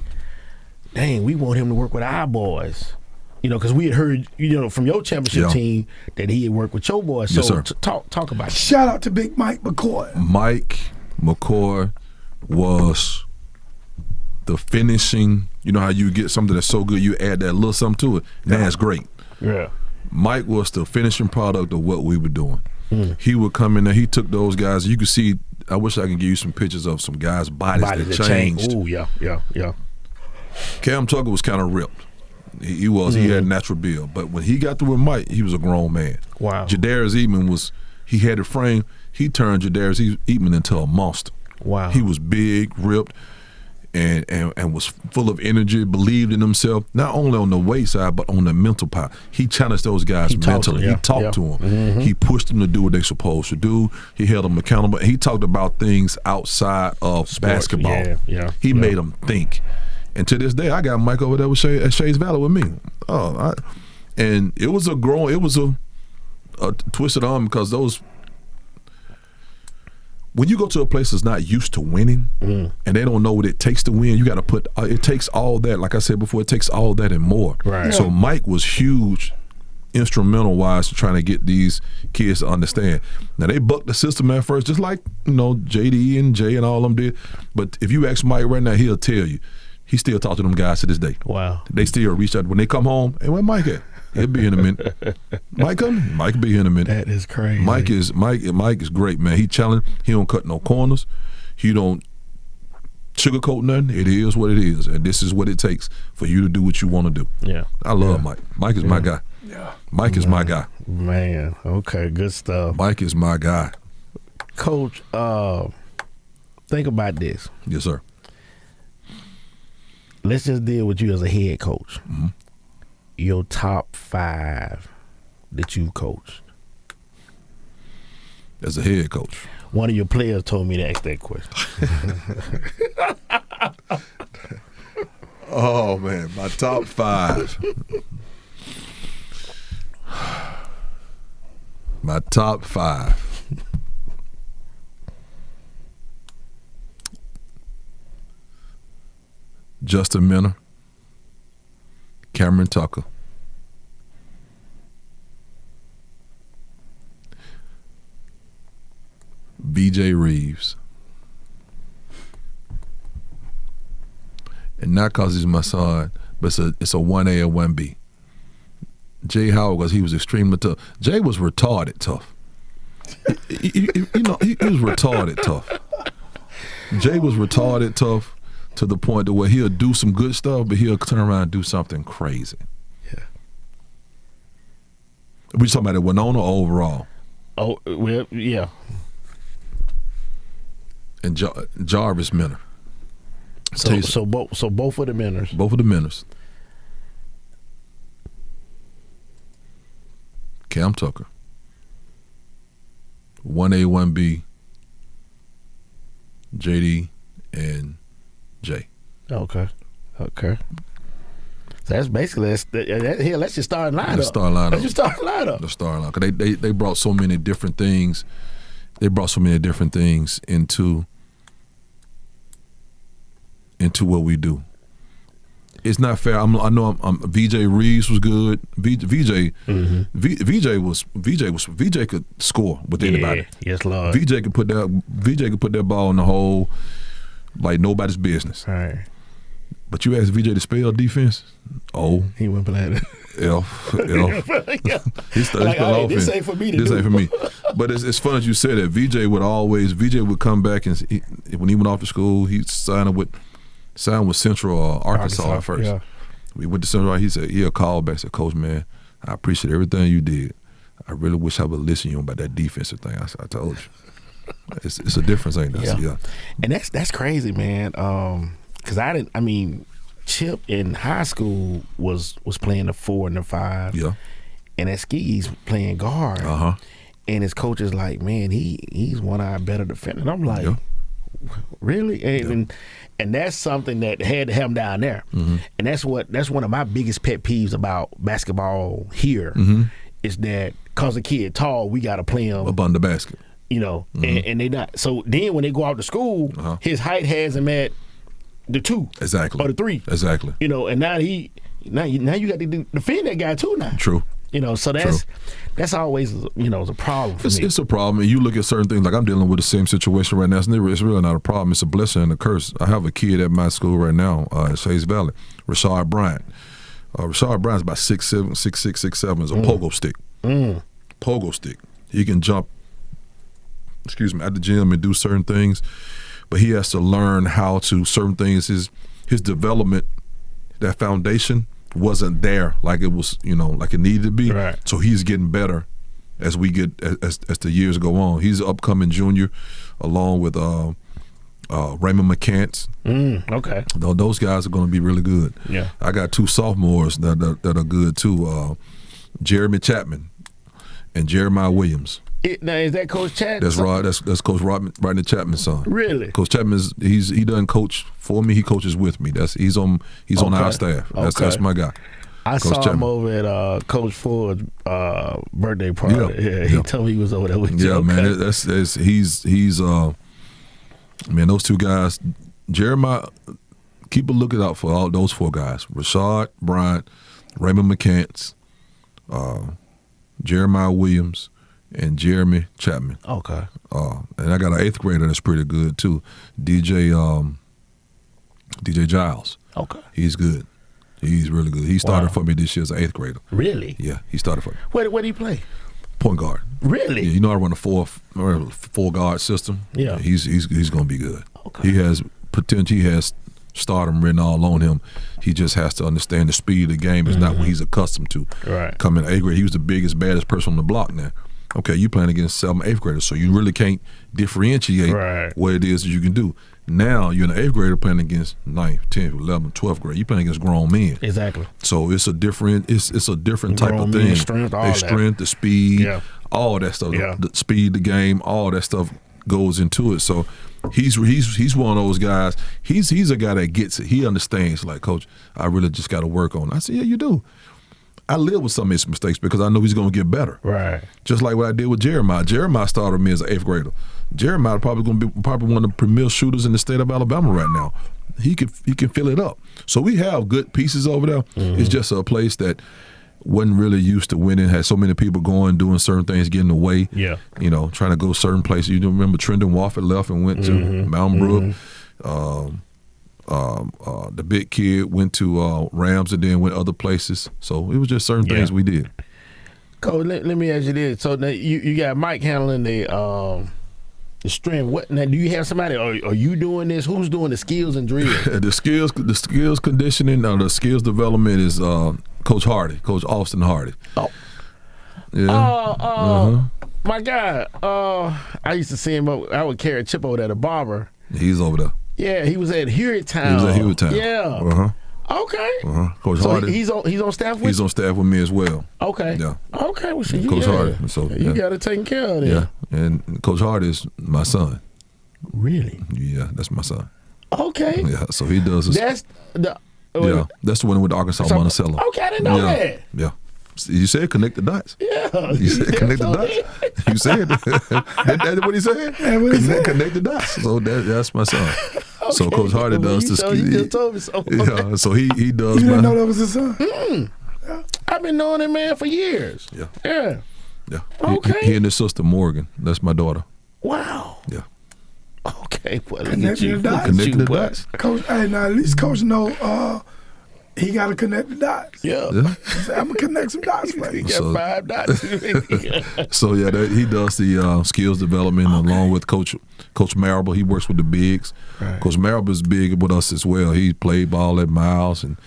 dang, we want him to work with our boys. Because we had heard, from your championship team that he had worked with your boys. So Yes, sir. talk about it. Shout out to Big Mike McCoy. Mike McCoy was the finishing. You know how you get something that's so good, you add that little something to it. Now it's great. Yeah. Mike was the finishing product of what we were doing. He would come in there. He took those guys. You could see. I wish I could give you some pictures of some guys' bodies that changed. Oh yeah. Cam Tucker was kind of ripped. He was. He had a natural build. But when he got through with Mike, he was a grown man. Wow. Jadarius Eatman he had a frame. He turned Jadarius Eatman into a monster. Wow. He was big, ripped, and was full of energy, believed in himself, not only on the weight side, but on the mental part. He challenged those guys mentally. He talked to them. He pushed them to do what they're supposed to do. He held them accountable. He talked about things outside of basketball. He made them think. And to this day, I got Mike over there at Shays Valley with me. And it was a twisted arm, because when you go to a place that's not used to winning and they don't know what it takes to win, you got to put it takes all that. Like I said before, it takes all that and more. Right. Yeah. So Mike was huge, instrumental wise to trying to get these kids to understand. Now they bucked the system at first, just like JD and Jay and all of them did. But if you ask Mike right now, he'll tell you. He still talk to them guys to this day. Wow. They still reach out when they come home. Hey, where Mike at? He'll be in a minute. Mike coming? Mike will be here in a minute. That is crazy. Mike is great, man. He challenged. He don't cut no corners. He don't sugarcoat nothing. It is what it is, and this is what it takes for you to do what you want to do. Yeah. I love Mike. Mike is my guy. Yeah. Mike is my guy. Man, okay, good stuff. Mike is my guy. Coach, think about this. Yes, sir. Let's just deal with you as a head coach. Your top 5 that you coached. As a head coach. One of your players told me to ask that question. Oh, man, my top 5. My top 5. Justin Minner, Cameron Tucker, BJ Reeves, and not because he's my son, but it's a 1A or 1B. Jay Howard, because he was extremely tough. Jay was retarded tough. he was retarded tough. Jay was retarded tough to the point to where he'll do some good stuff, but he'll turn around and do something crazy. Yeah. We talking about it Winona or overall? Oh, well, yeah. And Jarvis Minner. So both of the Minners. Both of the Minners. Cam Tucker. 1A, 1B, JD, and Jay. Okay. So that's basically let's just start lineup. Let's start lineup. Let's just start lineup. The star line. 'Cause they brought so many different things. They brought so many different things into into what we do. It's not fair. I know VJ Reeves was good. VJ could score with anybody. Yes, Lord. VJ could put that ball in the hole like nobody's business. All right. But you ask VJ to spell defense, he went playing it. F. He spelled offense. This ain't for me to This do. ain't for me. But it's funny that you said that. VJ would come back and when he went off to school, he signed with Central Arkansas at first. Yeah. We went to Central. He'll call back and say, Coach, man, I appreciate everything you did. I really wish I would listen to you about that defensive thing. I told you. It's a difference, ain't it? Yeah. And that's crazy, man. Because Chip in high school was playing the 4 and the 5. Yeah. And at Ski's playing guard. Uh-huh. And his coach is like, man, he's one of our better defenders. I'm like, Yeah. really? And that's something that had to have him down there. Mm-hmm. And that's one of my biggest pet peeves about basketball here is that because a kid tall, we got to play him Up on the basket. and they not. So then when they go out to school, his height has him at the 2. Exactly. Or the 3. Exactly. And now you got to defend that guy too now. True. So that's always is a problem for me. It's a problem. And you look at certain things, like I'm dealing with the same situation right now. It's really not a problem. It's a blessing and a curse. I have a kid at my school right now at Shays Valley, Rashard Bryant. Rashard Bryant's about 6'7", 6'6", 6'7", is a pogo stick. Pogo stick. He can jump, at the gym and do certain things, but he has to learn how to, certain things, his development, that foundation wasn't there like it was, like it needed to be. Right. So he's getting better as we get as the years go on. He's an upcoming junior, along with Raymond McCants. Okay. Those guys are going to be really good. Yeah. I got 2 sophomores that are good too. Jeremy Chapman and Jeremiah Williams. Now is that Coach Chapman? That's right. That's Coach Rodney Chapman's son. Really? Coach Chapman he doesn't coach for me. He coaches with me. He's on our staff. That's my guy. I Coach saw him Chapman. over at Coach Ford's birthday party. Yeah, he told me he was over there with you. Yeah, Okay. man. He's man. Those 2 guys, Jeremiah. Keep a lookout out for all those 4 guys: Rashard Bryant, Raymond McCants, Jeremiah Williams, and Jeremy Chapman. Okay. And I got an 8th grader that's pretty good too, DJ Giles. Okay. He's good. He's really good. He started for me this year as an 8th grader. Really? Yeah, he started for me. Where do you play? Point guard. Really? Yeah, I run a four guard system. Yeah. He's going to be good. Okay. He has potential. He has stardom written all on him. He just has to understand the speed of the game is not what he's accustomed to. Right. Coming 8th grade, he was the biggest, baddest person on the block now. Okay, you playing against 7th, 8th graders, so you really can't differentiate what it is that you can do. Now you're an 8th grader playing against 9th, 10th, 11th, 12th grade. You're playing against grown men. Exactly. So it's a different type of thing. Strength, all that. Strength, the speed, all that stuff. Yeah. The speed, the game, all that stuff goes into it. So he's one of those guys. He's a guy that gets it. He understands. Like, Coach, I really just got to work on it. I said, yeah, you do. I live with some of his mistakes because I know he's going to get better. Right. Just like what I did with Jeremiah. Jeremiah started me as an 8th grader. Jeremiah probably going to be one of the premier shooters in the state of Alabama right now. He can fill it up. So we have good pieces over there. It's just a place that wasn't really used to winning. Had so many people going, doing certain things, getting away. Yeah. Trying to go certain places. You remember Trendon Wofford left and went to Mountain Brook. The big kid went to Rams and then went other places. So it was just certain things we did. Coach, let me ask you this. So now you got Mike handling the strength. What now? Do you have somebody? Are you doing this? Who's doing the skills and drills? the skills conditioning, the skills development is Coach Hardy, Coach Austin Hardy. Oh. Yeah. My God. I used to see him. I would carry a chip over there, the barber. He's over there. Yeah, he was at Hewitttown. He was at Hewitttown. Yeah. Okay. Coach So Hardy. he's on staff with you? He's on staff with me as well. Okay. Yeah. Okay. Well, so Coach Hardy. So you got to take care of that. Yeah. And Coach Hardy is my son. Really? Yeah, that's my son. Okay. Yeah. So he does this. That's the. Yeah. That's the one with the Arkansas Monticello. Okay, I didn't know that. Yeah. You said connect the dots. Yeah. You said connect the dots. You said that's what he said. Yeah, what he said. Connect the dots. So that's my son. So Coach Hardy does the You just told me so. Yeah, so he does You didn't know my that was his son? I've been knowing that man for years. yeah. Yeah. Yeah. Okay. He and his sister Morgan. That's my daughter. Wow. Yeah. Okay. Well, look at Connecting you. the dots. Look at Connecting you, the boy. dots. Coach, hey, now at least Coach know he got to connect the dots. Yeah. Yeah. I'm going to connect some dots for He you. got So- 5 dots. So yeah, he does the skills development along with Coach Marable. He works with the bigs. Right. Coach Marable is big with us as well. He played ball at Miles and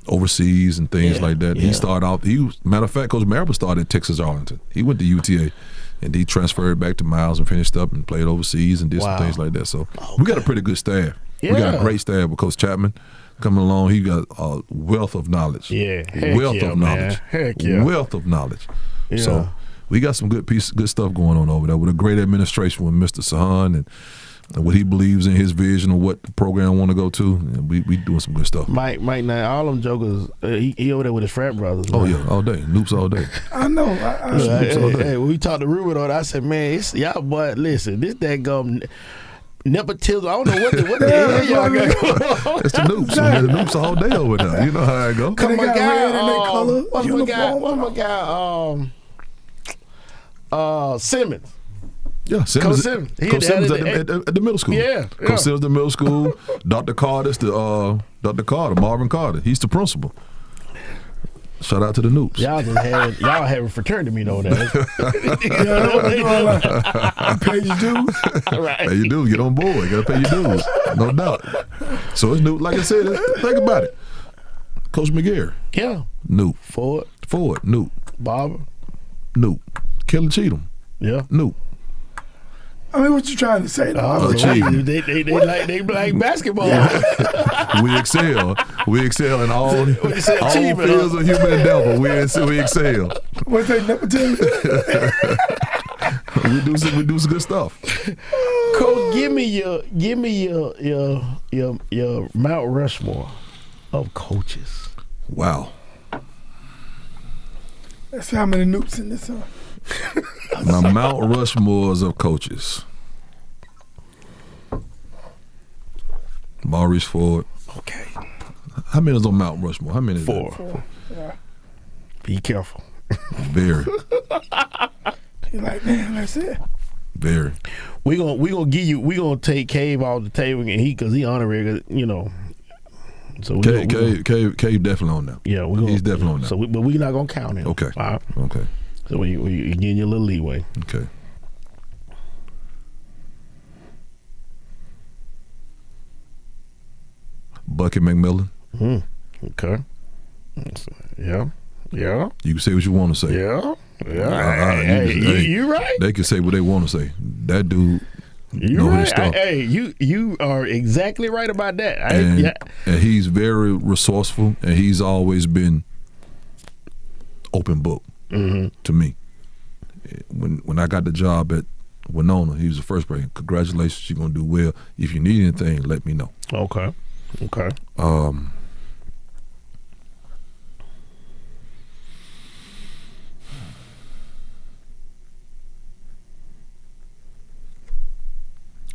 overseas and things Yeah, like that. yeah. He started out. Matter of fact, Coach Marable started at Texas Arlington. He went to UTA, and he transferred back to Miles and finished up and played overseas and did Wow. some things like that. So we got a pretty good staff. We got Yeah. a great staff with Coach Chapman coming along. He got a wealth of knowledge. Yeah. Heck wealth yeah, of man. knowledge. Heck yeah. Wealth of knowledge. Yeah. So we got some good stuff going on over there with a great administration with Mr. Sahan and what he believes in, his vision of what the program want to go to. And we doing some good stuff. Mike, now all them jokers, he over there with his frat brothers. Oh man. yeah, all day, noops all day. I know. Hey, when we talked to Ruben on it, I said, man, it's, y'all boy, listen, this that gum nepotism. I don't know what the hell y'all got going on. It's the noops. Man, the noops all day over there. You know how I go. They got red in their color What's my uniform. guy? Simmons. Yeah, Coach Simmons. He Coach had Simmons it at the middle school. Yeah, yeah. Coach Simmons at the middle school. Dr. Carter's Dr. Carter, Marvin Carter. He's the principal. Shout out to the noops. Y'all having fraternity meet over there. Pay your dues. Right. Pay your dues. Get on board. You gotta pay your dues. No doubt. So it's new. Like I said, think about it. Coach McGarry, Yeah. Noop. Ford, Noop. Barber. Noop. Kelly Cheatham, Yeah. Noop. I mean, what you trying to say? Though? gee. They like basketball. We excel. We excel in all What you say, achievement, fields of human endeavor. We excel. What's that nepotism? We do some good stuff. Coach, give me your Mount Rushmore of coaches. Wow. Let's see how many noops in this one. My Mount Rushmores of coaches. Maurice Ford. Okay. How many is on Mount Rushmore? How many is that? 4. Be careful. Very. You're like, man, that's it. Very. We gonna take Cave off the table and because he honorary, you know. So Cave definitely on that. Yeah, He's definitely on that. So but we're not gonna count him. Okay. All right? Okay. So we getting you a little leeway. Okay. Bucky McMillan. Okay. Yeah. Yeah. You can say what you want to say. Yeah. Yeah. You right. They can say what they want to say. That dude You know right. his stuff. You are exactly right about that. And he's very resourceful, and he's always been open book to me. When I got the job at Winona, he was the first person. Congratulations, you're gonna do well. If you need anything, let me know. Okay.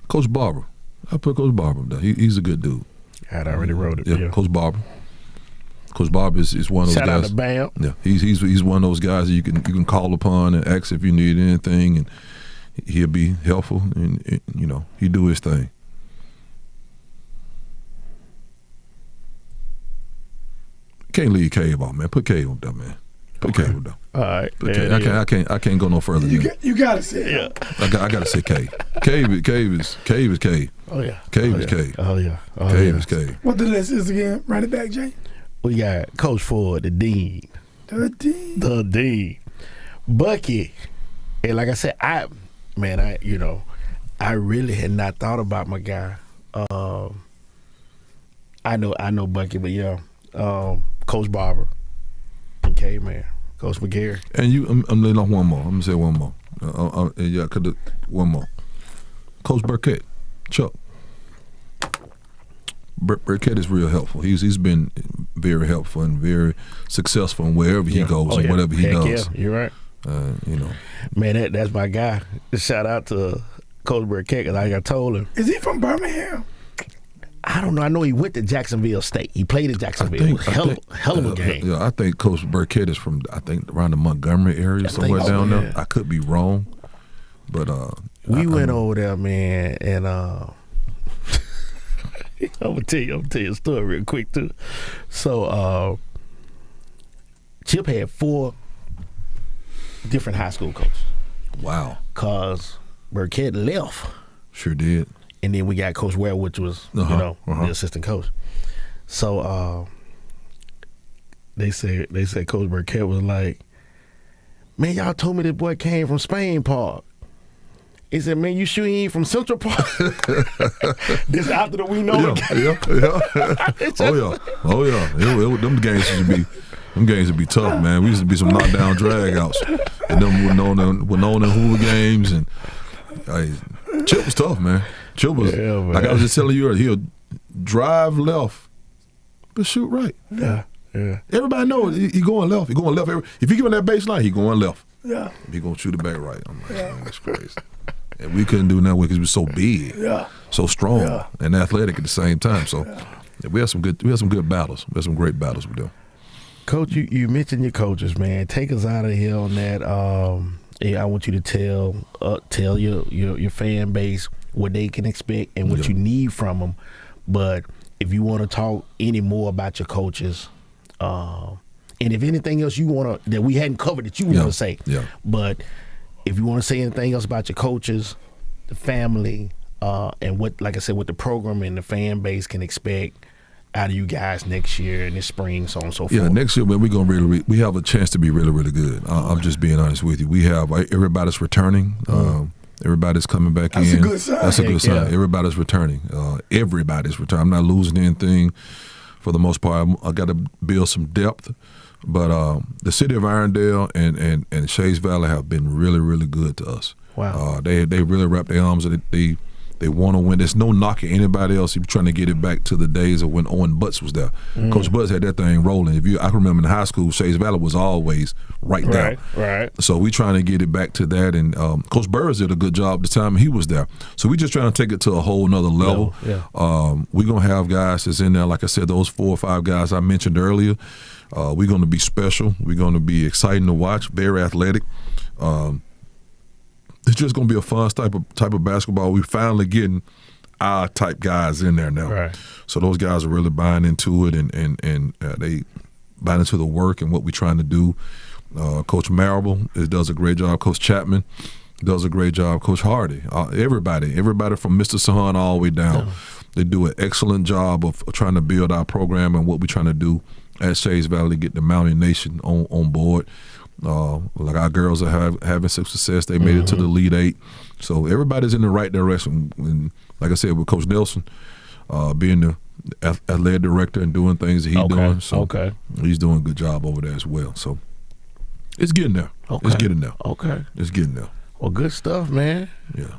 Coach Barber, I put Coach Barber down. He's a good dude. I already wrote it. Yeah, Coach Barber. Coach Barber is one of those Shout guys. out to Bam. Yeah, he's one of those guys that you can call upon and ask if you need anything, and he'll be helpful, and you know, he do his thing. Can't leave Cave off, man. Put Cave on down, man. Put Cave on down. All right. Put Cave. I can't go no further than that. You got to say it. Yeah. I got to say Cave. Cave is Cave. Oh yeah. Cave oh, is yeah. Cave. Oh yeah. Oh, Cave yeah. is Cave. What the list is again? Run it back, Jay. We got Coach Ford, the dean. The D. Bucky. And like I said, I really had not thought about my guy. I know Bucky, but yeah, Coach Barber, okay, man, Coach McGarry. And I'm letting off one more. I'm gonna say one more. One more. Coach Burkett, Chuck. Burkett is real helpful. He's been very helpful and very successful in wherever he goes and whatever he does. Yeah, you're right. You know, Man, that's my guy. Shout out to Coach Burkett, because like I told him. Is he from Birmingham? I don't know. I know he went to Jacksonville State. He played at Jacksonville. It was hell of a game. Yeah, I think Coach Burkett is from around the Montgomery area, somewhere down there. I could be wrong, but we went over there, man, and I'm gonna tell you a story real quick too. So Chip had 4 different high school coaches. Wow. Cause Burkett left. Sure did. And then we got Coach Ware, which was the assistant coach. So they said Coach Burkett was like, man, y'all told me this boy came from Spain Park. He said, man, you sure he ain't from Central Park? This after the we know. Oh yeah. Them games would be tough, man. We used to be some knockdown dragouts, and them were known in Hoover games, and Chip was tough, man. Chip was like I was just telling you earlier. He'll drive left, but shoot right. Yeah. Everybody knows he going left. He going left. If you give him that baseline, he going left. Yeah. He gonna shoot it back right. I'm like, man, that's crazy. And we couldn't do nothing because we were so big, so strong, and athletic at the same time. So we had some good battles. We had some great battles with them. Coach, you mentioned your coaches, man. Take us out of here on that. I want you to tell your fan base what they can expect and what you need from them. But if you want to talk any more about your coaches, and if anything else you want to that we hadn't covered that you want to say, but if you want to say anything else about your coaches, the family, and what, like I said, what the program and the fan base can expect out of you guys next year and this spring, so on and so forth. Yeah, next year, man, we're gonna we have a chance to be really, really good. I'm just being honest with you. We have everybody's returning. Everybody's coming back in. That's a good sign. That's a good sign. Yeah. Everybody's returning. Everybody's returning. I'm not losing anything for the most part. I got to build some depth. But the city of Irondale and Shays Valley have been really, really good to us. Wow. They really wrap their arms. They want to win. There's no knocking anybody else. You're trying to get it back to the days of when Owen Butts was there. Coach Butts had that thing rolling. I can remember in high school, Shays Valley was always right there. Right. So we trying to get it back to that. And Coach Burris did a good job the time he was there. So we just trying to take it to a whole nother level. We're going to have guys that's in there, like I said, those 4 or 5 guys I mentioned earlier. We're going to be special. We're going to be exciting to watch, very athletic. It's just going to be a fun type of basketball. We're finally getting our type guys in there now. Right. So those guys are really buying into it, and they buy into the work and what we're trying to do. Coach Marable does a great job. Coach Chapman does a great job. Coach Hardy, everybody from Mr. Sahan all the way down. They do an excellent job of trying to build our program and what we're trying to do at Shays Valley, get the Mountain Nation on board. Like our girls are having some success. They made it to the Elite 8. So everybody's in the right direction. And like I said, with Coach Nelson being the athletic director and doing things that he's doing. So he's doing a good job over there as well. So it's getting there. It's getting there. It's getting there. Well, good stuff, man. Yeah.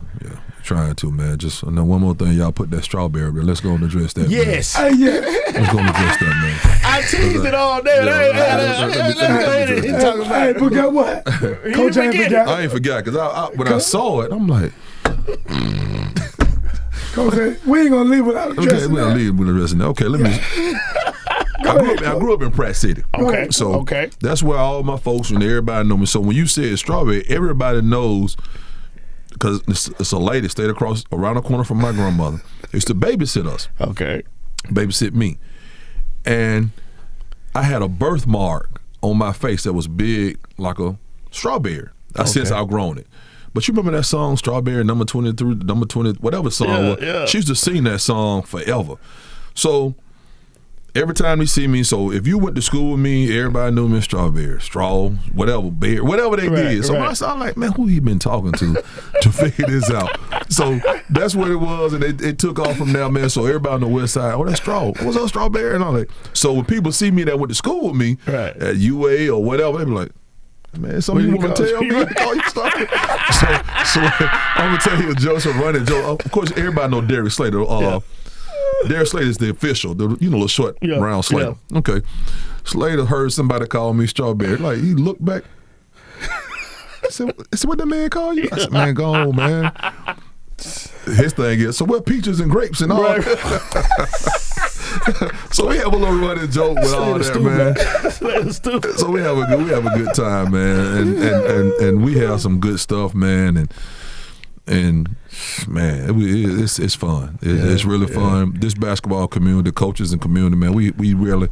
Trying to, man. Just one more thing, y'all put that strawberry, but let's go and address that. Yes. Man. Let's go and address that, man. I teased it all day. Hey, but guess what? Coach ain't forgot. I ain't forgot because when I saw it, I'm like, Coach said, we ain't gonna leave without addressing okay, we're gonna leave without addressing that. Okay, let me. I grew up in Pratt City. So that's where all my folks and everybody know me. So when you said strawberry, everybody knows because it's a lady stayed around the corner from my grandmother. Used to babysit us. Babysit me. And I had a birthmark on my face that was big like a strawberry. I since outgrown it. But you remember that song, Strawberry, number 23, number 20, whatever song was? Yeah. She used to sing that song forever. So every time they see me, so if you went to school with me, everybody knew me as Strawberry, Straw, whatever, Bear, whatever they did. So I'm like, man, who he been talking to figure this out? So that's what it was, and it took off from there, man. So everybody on the west side, oh, that's Straw. What's up, Strawberry? And all that. So when people see me that went to school with me at UA or whatever, they be like, man, something you want to tell me to call you Strawberry? So I'm going to tell you a joke, so running joke. Of course, everybody know Derek Slater. Derek Slater is the official, little short, round Slater. Yeah. Okay. Slater heard somebody call me Strawberry. Like, he looked back. I said, what that man call you? I said, man, go on, man. his thing is, so what peaches and grapes and all. Right. So we have a little running joke with all that, man. So we have a good time, man, and we have some good stuff, man, and man, it's fun. It's really fun. This basketball community, coaches and community, man, we really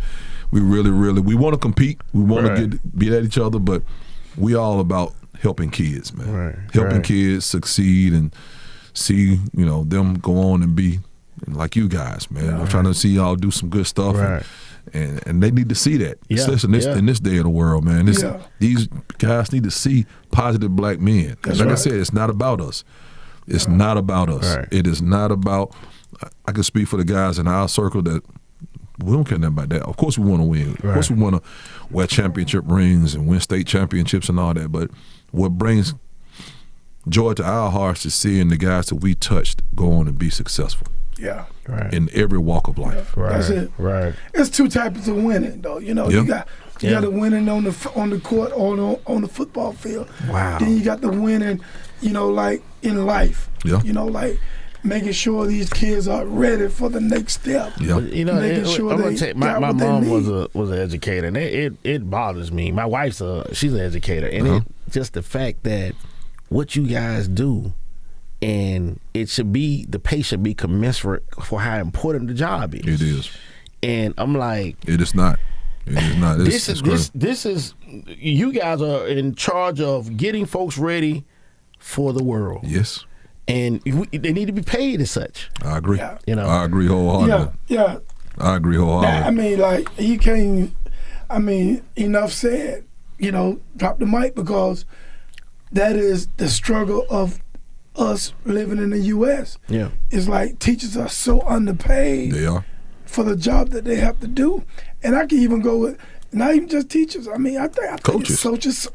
want to compete. We want to beat at each other, but we all about helping kids, man. Helping kids succeed and see, them go on and be like you guys, man. I'm trying to see y'all do some good stuff, and they need to see that, especially in this day of the world, man. These guys need to see positive black men. Like I said, it's not about us. It's not about us. It is not about. I can speak for the guys in our circle that we don't care nothing about that. Of course, we want to win. Of course, we want to wear championship rings and win state championships and all that. But what brings joy to our hearts is seeing the guys that we touched go on and be successful. Yeah. In every walk of life. That's it. It's two types of winning, though. You got the winning on the court or on the football field. Wow. Then you got the winning, like in life. Yeah. Like making sure these kids are ready for the next step. Yeah. Making sure I'm gonna they tell you, got my what they mom need. was an educator, and it bothers me. My wife's she's an educator, and it just the fact that what you guys do. And it should be, the pay should be commensurate for how important the job is. It is. And I'm like, it is not. It is not. This is you guys are in charge of getting folks ready for the world. Yes. And they need to be paid as such. I agree. Yeah. I agree wholeheartedly. Yeah. I agree wholeheartedly. You can't. Enough said. Drop the mic, because that is the struggle of us living in the U.S. Yeah. It's like teachers are so underpaid. They are. For the job that they have to do. And I can even go with, not even just teachers. I think coaches. Coaches,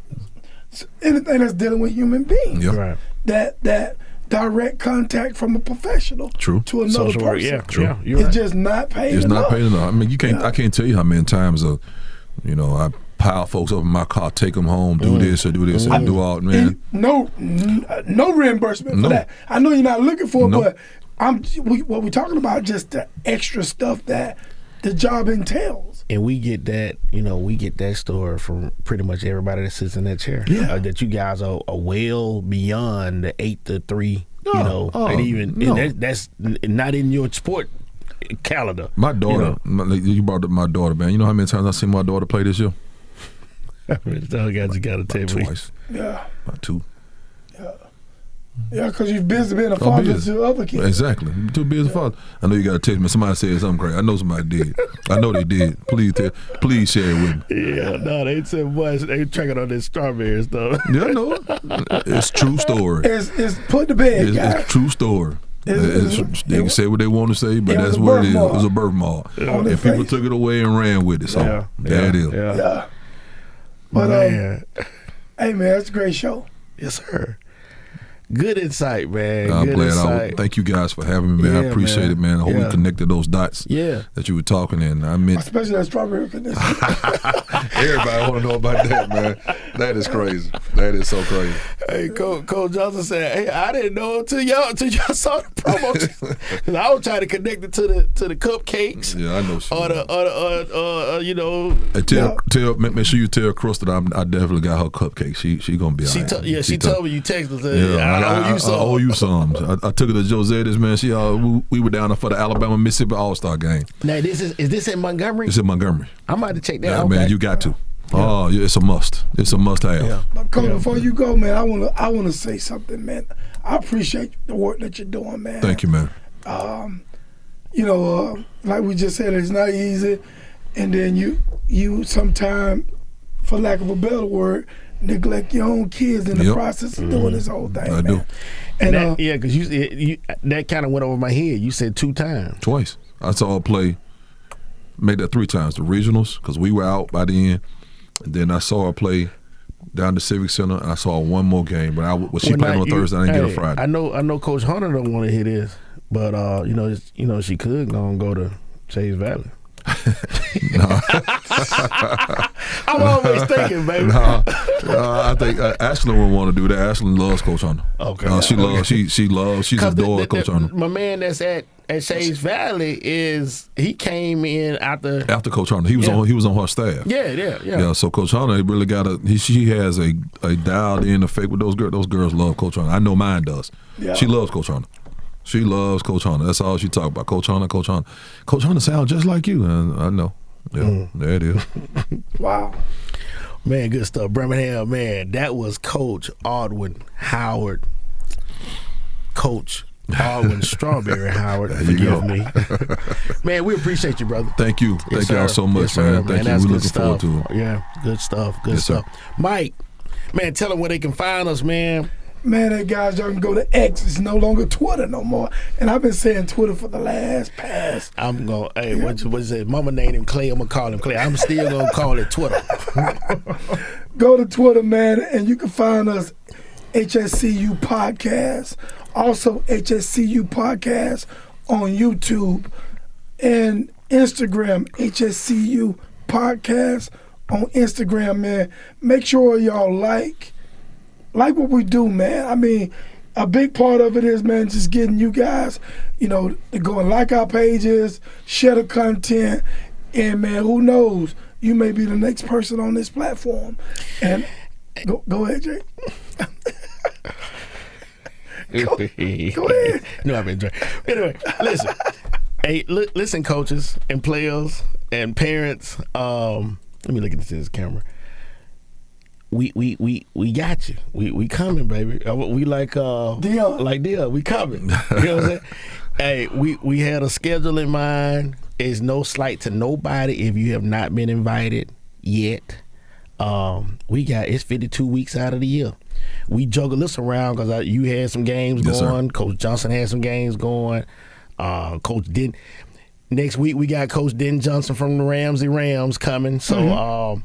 anything that's dealing with human beings. Yeah. That direct contact from a professional to another Social work, person. True. It's just not paid enough. It's not paid enough. I can't tell you how many times I pile folks up in my car, take them home, do this or do this and do all, man. No reimbursement for that. I know you're not looking for it, but what we're talking about, just the extra stuff that the job entails. And we get that, we get that story from pretty much everybody that sits in that chair. Yeah. That you guys are well beyond the 8 to 3, that's not in your sport calendar. My daughter, you brought up my daughter, man. You know how many times I seen my daughter play this year? Twice. Yeah. About 2. Yeah, because you're busy being a father to other kids. Exactly. You're too busy father. I know you got to text me. Somebody said something great. I know somebody did. I know they did. Please share it with me. Yeah, no, they said boys, they tracking on this strawberries though. Yeah, I know. It's true story. It's put to bed, guys. It's true story. They can say what they want to say, but that's what it is. It was a birthmark. And people took it away and ran with it. So there it is. Yeah. But hey man, it's a great show. Yes, sir. Good insight, man. I'm Good glad. insight. Thank you guys for having me, man. I appreciate it, man. I hope we connected those dots that you were talking in. Especially that strawberry condition. Everybody want to know about that, man. That is crazy. That is so crazy. Hey, Coach Johnson said, "Hey, I didn't know until y'all saw the promo. Cause I was trying to connect it to the cupcakes. Yeah, I know. Hey, make sure you tell Chris that I definitely got her cupcake. She gonna be all right. She told me you texted her. I owe you some. I took her to Josette's, man. We were down there for the Alabama Mississippi All-Star game. Now is this in Montgomery? It's in Montgomery. I'm about to check that out. Okay. Man, you got to. Yeah. Oh, yeah, it's a must. It's a must have. Yeah. But Coach, before you go, man, I wanna say something, man. I appreciate the work that you're doing, man. Thank you, man. Like we just said, it's not easy, and then you sometimes, for lack of a better word, neglect your own kids in the process of doing this whole thing. I do. And because you that kind of went over my head. You said 2 times. Twice. I saw her play. Made that 3 times. The regionals, because we were out by the end. And then I saw her play down the Civic Center. And I saw her one more game, but she played on Thursday. I didn't get her Friday. I know. Coach Hunter don't want to hear this, but she could go to Chase Valley. I'm always thinking, baby. I think Ashlyn would want to do that. Ashlyn loves Coach Hunter. Okay. She loves. She adores Coach Hunter. My man that's at Shays Valley he came in after Coach Hunter. He was on her staff. Yeah. So Coach Hunter really got she has a dialed in effect with those girls. Those girls love Coach Hunter. I know mine does. Yeah. She loves Coach Hunter. She loves Coach Hunter. That's all she talk about. Coach Hunter. Coach Hunter sounds just like you. And I know. Yeah, there it is. Wow. Man, good stuff. Birmingham, man. That was Coach Audwin Howard. Coach Audwin Strawberry Howard. Forgive me. Man, we appreciate you, brother. Thank you. Yes, Thank y'all so much, man. Thank you. We're looking forward to it. Yeah, good stuff. Good stuff. Mike, man, tell them where they can find us, man. Man, hey guys, y'all can go to X. It's no longer Twitter no more. And I've been saying Twitter for the past. I'm going, what's it? Mama named him Clay. I'm going to call him Clay. I'm still going to call it Twitter. Go to Twitter, man, and you can find us HSCU Podcast. Also, HSCU Podcast on YouTube and Instagram, HSCU Podcast on Instagram, man. Make sure y'all like what we do, man. I mean, a big part of it is, man, just getting you guys, to go and like our pages, share the content, and, man, who knows, you may be the next person on this platform. And go ahead, Jay. Go ahead. No, I've been enjoying. Anyway, listen. Hey, listen, coaches and players and parents. Let me look at this camera. We got you. We coming, baby. We like Dion. Like Dion. We coming. You know what I'm saying? Hey, we had a schedule in mind. It's no slight to nobody if you have not been invited yet. It's 52 weeks out of the year. We juggle this around because you had some games going. Sir. Coach Johnson had some games going. Next week we got Coach Den Johnson from the Rams coming. So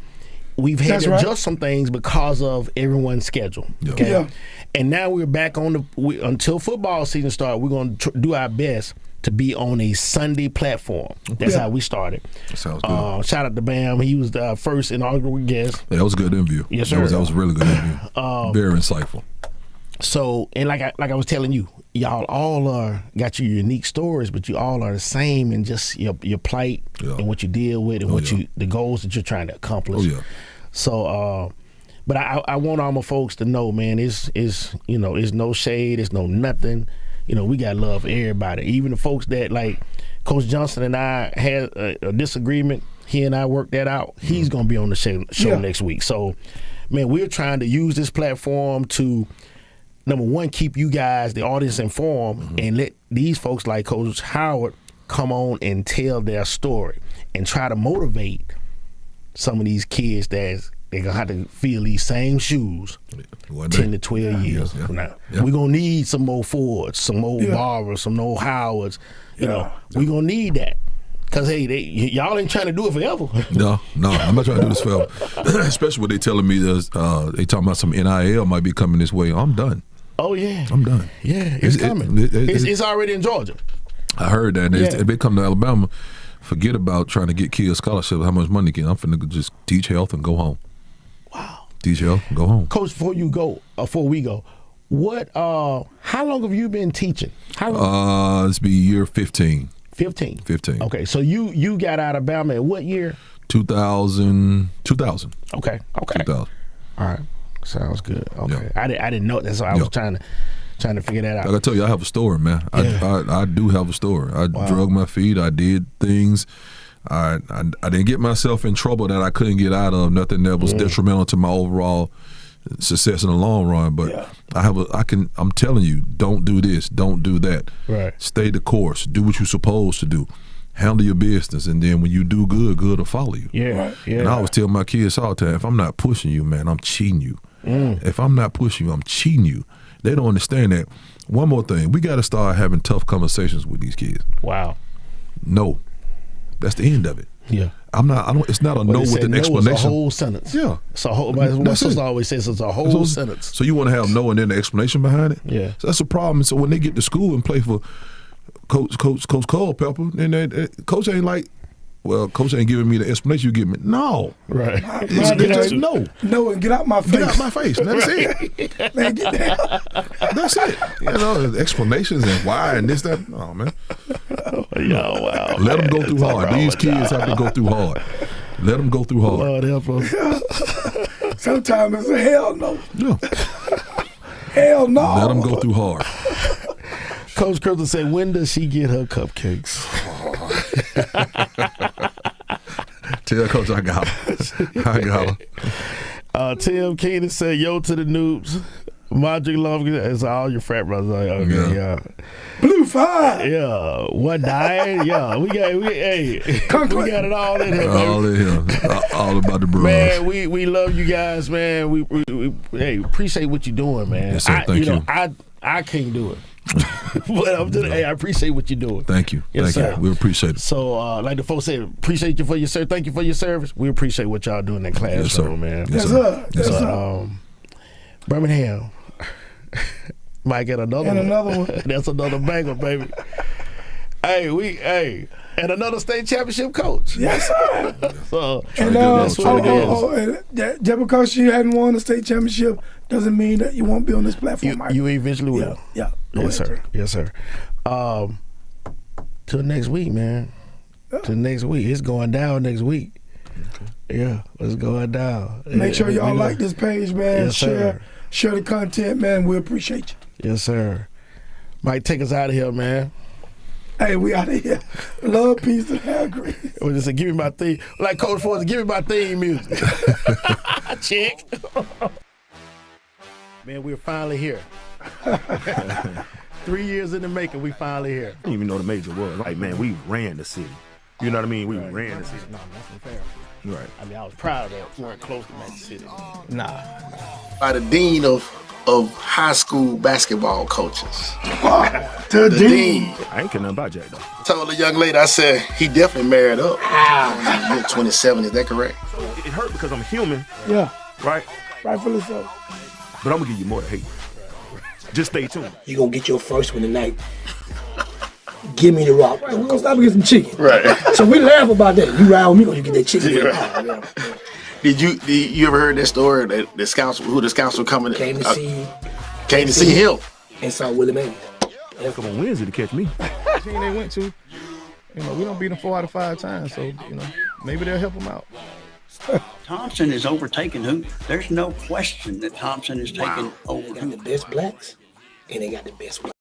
we've had to adjust some things because of everyone's schedule. Okay? Yeah. And now we're back on until football season starts, we're going to do our best to be on a Sunday platform. That's how we started. That sounds good. Shout out to Bam. He was the first inaugural guest. Yeah, that was a good interview. Yes, sir. That was a really good interview. Very insightful. So, and like I was telling you, y'all all got your unique stories, but you all are the same in just your plight and what you deal with and the goals that you're trying to accomplish. Oh yeah. So, but I want all my folks to know, man, it's no shade, it's no nothing. We got love for everybody, even the folks that like Coach Johnson and I had a disagreement. He and I worked that out. He's gonna be on the show next week. So, man, we're trying to use this platform to, number one, keep you guys, the audience, informed, and let these folks like Coach Howard come on and tell their story and try to motivate some of these kids that's they're going to have to fill these same shoes 10 to 12 years from now. We're going to need some more Fords, some more Barbers, some more Howards. We're going to need that. Because, hey, y'all ain't trying to do it forever. No, I'm not trying to do this forever. Especially when they telling me they talking about some NIL might be coming this way. I'm done. Oh, yeah. I'm done. Yeah, it's coming. It's already in Georgia. I heard that. If they come to Alabama, forget about trying to get kids scholarships, how much money I'm finna just teach health and go home. Wow. Teach health and go home. Coach, before we go, what how long have you been teaching? How long? It's be year 15. 15. Okay, so you got out of Alabama in what year? 2000. Okay. 2000. All right. Sounds good. Okay. Yeah. I didn't know that, so I was trying to figure that out. Like I tell you, I have a story, man. I do have a story. I drug my feet. I did things. I didn't get myself in trouble that I couldn't get out of. Nothing that was detrimental to my overall success in the long run. But I'm telling you, don't do this, don't do that. Right. Stay the course. Do what you're supposed to do. Handle your business, and then when you do good will follow you. Yeah. Right. Yeah. And I always tell my kids all the time, if I'm not pushing you, man, I'm cheating you. If I'm not pushing you, I'm cheating you. They don't understand that. One more thing, we got to start having tough conversations with these kids. Wow. No, that's the end of it. Yeah. It's not a no with an explanation. It's a whole sentence. Yeah. So my sister always says it's a whole sentence. So you want to have no and then the explanation behind it? Yeah. So that's a problem. So when they get to school and play for Coach Culpepper, then Coach ain't like well, coach ain't giving me the explanation you give me. No. Right. It's just no. No, and get out my face. Get out my face. That's it. Man, get down. That's it. You know, explanations and why and this, that. Oh, man. Yo, wow. Let them go through hard. These kids have to go through hard. Let them go through hard. Lord help us. Sometimes it's a hell no. Yeah. Hell no. Let them go through hard. Coach Crystal said, when does she get her cupcakes? Tell Coach I got her. I got her. Tim Keenan said, yo to the noobs. Modric Love is all your frat brothers. Like, okay, yeah. Blue 5. Yeah. One died. Yeah. We got it all in here, All baby. in here. All about the bros. Man, we love you guys, man. We hey, appreciate what you're doing, man. Yes, sir. Thank you. I can't do it. But I'm just, hey, I appreciate what you're doing. Thank you. Yes, Thank sir. you. We appreciate it. So, like the folks said, appreciate you for your service. Thank you for your service. We appreciate what y'all doing in that classroom, man. Yes, sir. Yes, sir. Birmingham might get another And one. another one. That's another banger, baby. And another state championship coach. Yes, sir. So And that's what it is. just because you hadn't won a state championship doesn't mean that you won't be on this platform. Mike. You eventually will. Yeah. Go Yes, ahead, sir. Yes, sir. Till next week, man. Till next week. It's going down next week. Okay. Yeah, it's going down. Make sure y'all like this page, man. Yes, sir. Share the content, man. We appreciate you. Yes, sir. Mike, take us out of here, man. Hey, we out of here. Love, peace, and hair grease. Or just say, give me my theme. Like Coach Ford, give me my theme music. Check. Man, we're finally here. 3 years in the making, we finally here. I didn't even know the major was. Like, man, we ran the city. You know what I mean? We ran the city. No, that's unfair. Right. I mean, I was proud of that. We weren't close to Magic City. Nah. By the dean of high school basketball coaches. To The dean. I ain't care nothing about Jack, though. Told the young lady, I said, he definitely married up. You're 27, is that correct? It hurt because I'm human, Yeah, right? rightfully so. But I'm going to give you more to hate. Just stay tuned. You gonna get your first one tonight. Give me the rock. Right, we're gonna stop and get some chicken. Right. So we laugh about that. You ride with me when you get that chicken. Yeah. Did you ever heard that story that the scouts were coming? Came to see Came to see him. and saw Willie Mays. Come on Wednesday to catch me. The team they went to, we don't beat them 4 out of 5 times, so maybe they'll help them out. Thompson is overtaking who? There's no question that Thompson is taking over They got the best blacks and they got the best whites.